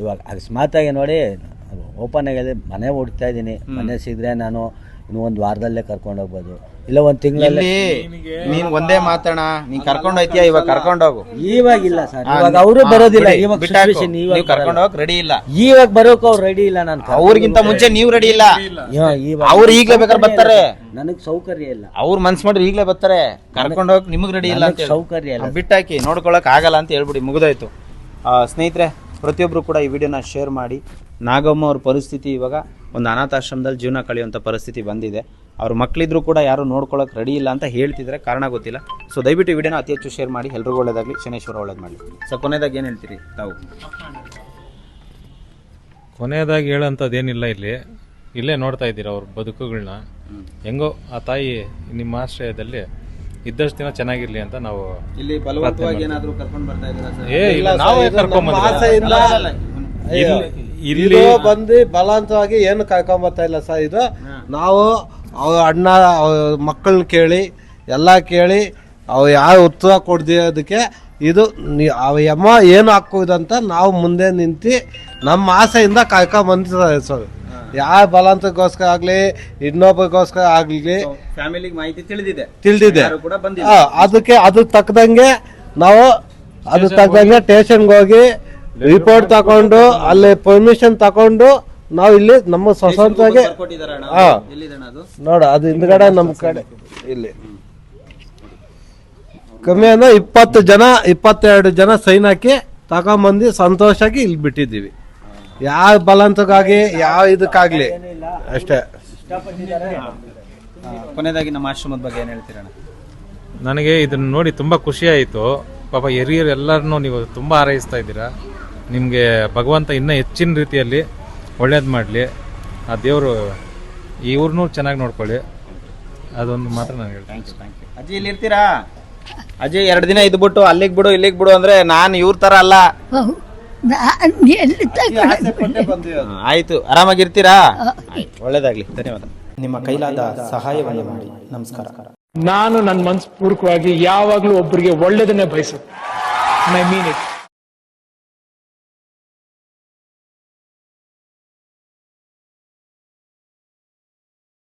Speaker 6: ಇವಾಗ ಅಕಸ್ಮಾತಾಗಿ ನೋಡಿ ಓಪನ್ ಆಗಿದೆ, ಮನೆ ಹುಡ್ತಾ ಇದೀನಿ. ಮನೆ ಸಿಗ್ರೆ ನಾನು ಇನ್ನು ಒಂದ್ ವಾರದಲ್ಲೇ ಕರ್ಕೊಂಡು ಹೋಗ್ಬೋದು, ಇಲ್ಲ ಒಂದ್ ತಿಂಗಳಲ್ಲಿ.
Speaker 1: ನೀನ್ ಒಂದೇ ಮಾತಣ್ಣ, ನೀನ್ ಕರ್ಕೊಂಡು ಹೋಯ್ತೀಯ, ಇವಾಗ ಕರ್ಕೊಂಡು ಹೋಗು.
Speaker 6: ಇವಾಗಿಲ್ಲ ಸರ್, ಇವಾಗ ಅವರು ಬರೋದಿಲ್ಲ.
Speaker 1: ನೀವು ಕರ್ಕೊಂಡು ಹೋಗಕ್ ರೆಡಿ ಇಲ್ಲ.
Speaker 6: ಇವಾಗ ಬರೋಕ್ ಅವ್ರು ರೆಡಿ ಇಲ್ಲ. ನಾನು
Speaker 1: ಅವ್ರಿಗಿಂತ ಮುಂಚೆ ನೀವು ರೆಡಿ ಇಲ್ಲ. ಅವ್ರು ಈಗ್ಲೇ ಬೇಕಾದ್ರೆ ಬರ್ತಾರೆ,
Speaker 6: ನನಗ್ ಸೌಕರ್ಯ ಇಲ್ಲ.
Speaker 1: ಅವ್ರು ಮನ್ಸ್ ಮಾಡ್ರಿ ಈಗ್ಲೇ ಬರ್ತಾರೆ. ಕರ್ಕೊಂಡು ಹೋಗಕ್ ನಿಮಗ್ ರೆಡಿ ಇಲ್ಲ ಅಂತ
Speaker 6: ಸೌಕರ್ಯ ಇಲ್ಲ.
Speaker 1: ಬಿಟ್ಟಾಕಿ, ನೋಡ್ಕೊಳಕ್ ಆಗಲ್ಲ ಅಂತ ಹೇಳ್ಬಿಡಿ, ಮುಗಿದೋಯ್ತು. ಸ್ನೇಹಿತರೆ, ಪ್ರತಿಯೊಬ್ರು ಕೂಡ ಈ ವಿಡಿಯೋನ ಶೇರ್ ಮಾಡಿ. ನಾಗಮ್ಮ ಅವ್ರ ಪರಿಸ್ಥಿತಿ ಇವಾಗ ಒಂದು ಅನಾಥಾಶ್ರಮದಲ್ಲಿ ಜೀವನ ಕಳೆಯುವಂಥ ಪರಿಸ್ಥಿತಿ ಬಂದಿದೆ. ಅವ್ರ ಮಕ್ಕಳಿದ್ರು ಕೂಡ ಯಾರು ನೋಡ್ಕೊಳಕ್ಕೆ ರೆಡಿ ಇಲ್ಲ ಅಂತ ಹೇಳ್ತಿದ್ರೆ, ಕಾರಣ ಗೊತ್ತಿಲ್ಲ. ಸೊ ದಯವಿಟ್ಟು ಈ ವಿಡಿಯೋನ ಅತಿ ಹೆಚ್ಚು ಶೇರ್ ಮಾಡಿ. ಎಲ್ರಿಗೂ ಒಳ್ಳೇದಾಗಲಿ, ಶನೇಶ್ವರ ಒಳ್ಳೇದು ಮಾಡಲಿ. ಸೊ ಕೊನೆಯದಾಗಿ ಏನು ಹೇಳ್ತೀರಿ ತಾವು?
Speaker 4: ಕೊನೆಯದಾಗಿ ಹೇಳೋಂಥದ್ದು ಏನಿಲ್ಲ. ಇಲ್ಲೇ ನೋಡ್ತಾ ಇದ್ದೀರಾ ಅವ್ರ ಬದುಕುಗಳನ್ನ. ಹೆಂಗೋ ಆ ತಾಯಿ ನಿಮ್ಮ ಆಶ್ರಯದಲ್ಲಿ ಇದ್ದಷ್ಟು ದಿನ ಚೆನ್ನಾಗಿರ್ಲಿ ಅಂತ ನಾವು
Speaker 1: ಇಲ್ಲಿ ಬಲವಂತವಾಗಿ ಏನಾದರೂ ಕರ್ಕೊಂಡು ಬರ್ತಾ ಇದ್ದೀರಾ?
Speaker 2: ಇಲ್ಲಿ ಬಂದು ಬಲವಂತವಾಗಿ ಏನು ಕರ್ಕೊಂಡ್ ಬರ್ತಾ ಇಲ್ಲ ಸರ್. ಇದು ನಾವು ಅವ್ರ ಅಣ್ಣ ಮಕ್ಕಳನ್ನ ಕೇಳಿ ಎಲ್ಲ ಕೇಳಿ ಅವು ಯಾವ ಉತ್ತರ ಕೊಡ್ದಿರೋದಕ್ಕೆ ಇದು ಅವ ಯಮ್ಮ ಏನು ಹಾಕೋದಂತ ನಾವು ಮುಂದೆ ನಿಂತು ನಮ್ಮ ಆಸೆಯಿಂದ ಕರ್ಕೊಂಡ್ ಬಂದಿದ್ದಾರೆ ಸರ್. ಯಾವ ಬಲವಂತಕ್ಕೋಸ್ಕರ ಆಗ್ಲಿ, ಇನ್ನೊಬ್ಬರಿಗೋಸ್ಕರ ಆಗ್ಲಿ,
Speaker 1: ಫ್ಯಾಮಿಲಿಗೆ ಮಾಹಿತಿ
Speaker 2: ತಿಳಿದಿದೆ. ಅದಕ್ಕೆ ಅದು ತಕ್ಕದಂಗೆ ನಾವು ಸ್ಟೇಷನ್ಗೆ ಹೋಗಿ ರಿಪೋರ್ಟ್ ತಕೊಂಡು ಅಲ್ಲಿ ಪರ್ಮಿಷನ್ ತಕೊಂಡು ನಾವು ಇಲ್ಲಿ ನಮ್ಮ ಸ್ವತಂತ್ರವಾಗಿ ನೋಡ ಅದು ಹಿಂದ್ಗಡೆ ನಮ್ಮ ಕಡೆ ಇಲ್ಲಿ ಕಮ್ಮಿ ಅಂದ್ರೆ 22 ಜನ ಸೈನ್ ಹಾಕಿ ತಗೊಂಬಂದು ಸಂತೋಷಾಗಿ ಇಲ್ಲಿ ಬಿಟ್ಟಿದ್ದೀವಿ. ಯಾವ ಬಲವಂತಕ್ಕಾಗಿ ಯಾವ ಇದಕ್ಕಾಗ್ಲಿ ಅಷ್ಟೇ.
Speaker 1: ಕೊನೆಯದಾಗಿ ನಮ್ಮ ಆಶ್ರಮದ ಬಗ್ಗೆ ಏನು ಹೇಳ್ತೀರಣ್ಣ?
Speaker 4: ನನಗೆ ಇದನ್ನ ನೋಡಿ ತುಂಬಾ ಖುಷಿ ಆಯಿತು. ಪಾಪ ಹಿರಿಯರು ಎಲ್ಲರನ್ನೂ ನೀವು ತುಂಬಾ ಹಾರೈಸ್ತಾ ಇದ್ದೀರಾ. ನಿಮಗೆ ಭಗವಂತ ಇನ್ನೂ ಹೆಚ್ಚಿನ ರೀತಿಯಲ್ಲಿ ಒಳ್ಳೇದು ಮಾಡಲಿ. ಆ ದೇವರು ಇವ್ರನ್ನೂ ಚೆನ್ನಾಗಿ ನೋಡ್ಕೊಳ್ಳಿ. ಅದೊಂದು ಮಾತ್ರ ನಾನು ಹೇಳ್ತೀನಿ.
Speaker 3: ಅಜ್ಜಿ ಇಲ್ಲಿ ಇರ್ತೀರಾ? ಅಜ್ಜಿ 2 ದಿನ ಇದ್ಬಿಟ್ಟು ಅಲ್ಲಿಗೆ ಬಿಡು ಇಲ್ಲಿಗೆ ಬಿಡು ಅಂದ್ರೆ ನಾನು ಇವ್ರ ತರ ಅಲ್ಲ.
Speaker 5: ಹೌದು. ನಾನು ಎಲ್ಲಿ ತಗೊಂಡು
Speaker 3: ಆಯ್ತು, ಆರಾಮಾಗಿರ್ತೀರಾ? ಒಳ್ಳೇದಾಗ್ಲಿ, ಧನ್ಯವಾದ.
Speaker 7: ನಿಮ್ಮ ಕೈಲಾದ ಸಹಾಯವನ್ನು ಮಾಡಿ. ನಮಸ್ಕಾರ.
Speaker 8: ನಾನು ನನ್ನ ಮನಸ್ಪೂರ್ವಕವಾಗಿ ಯಾವಾಗಲೂ ಒಬ್ಬರಿಗೆ ಒಳ್ಳೆಯದನ್ನೇ ಬಯಸುತ್ತೆ. I mean it.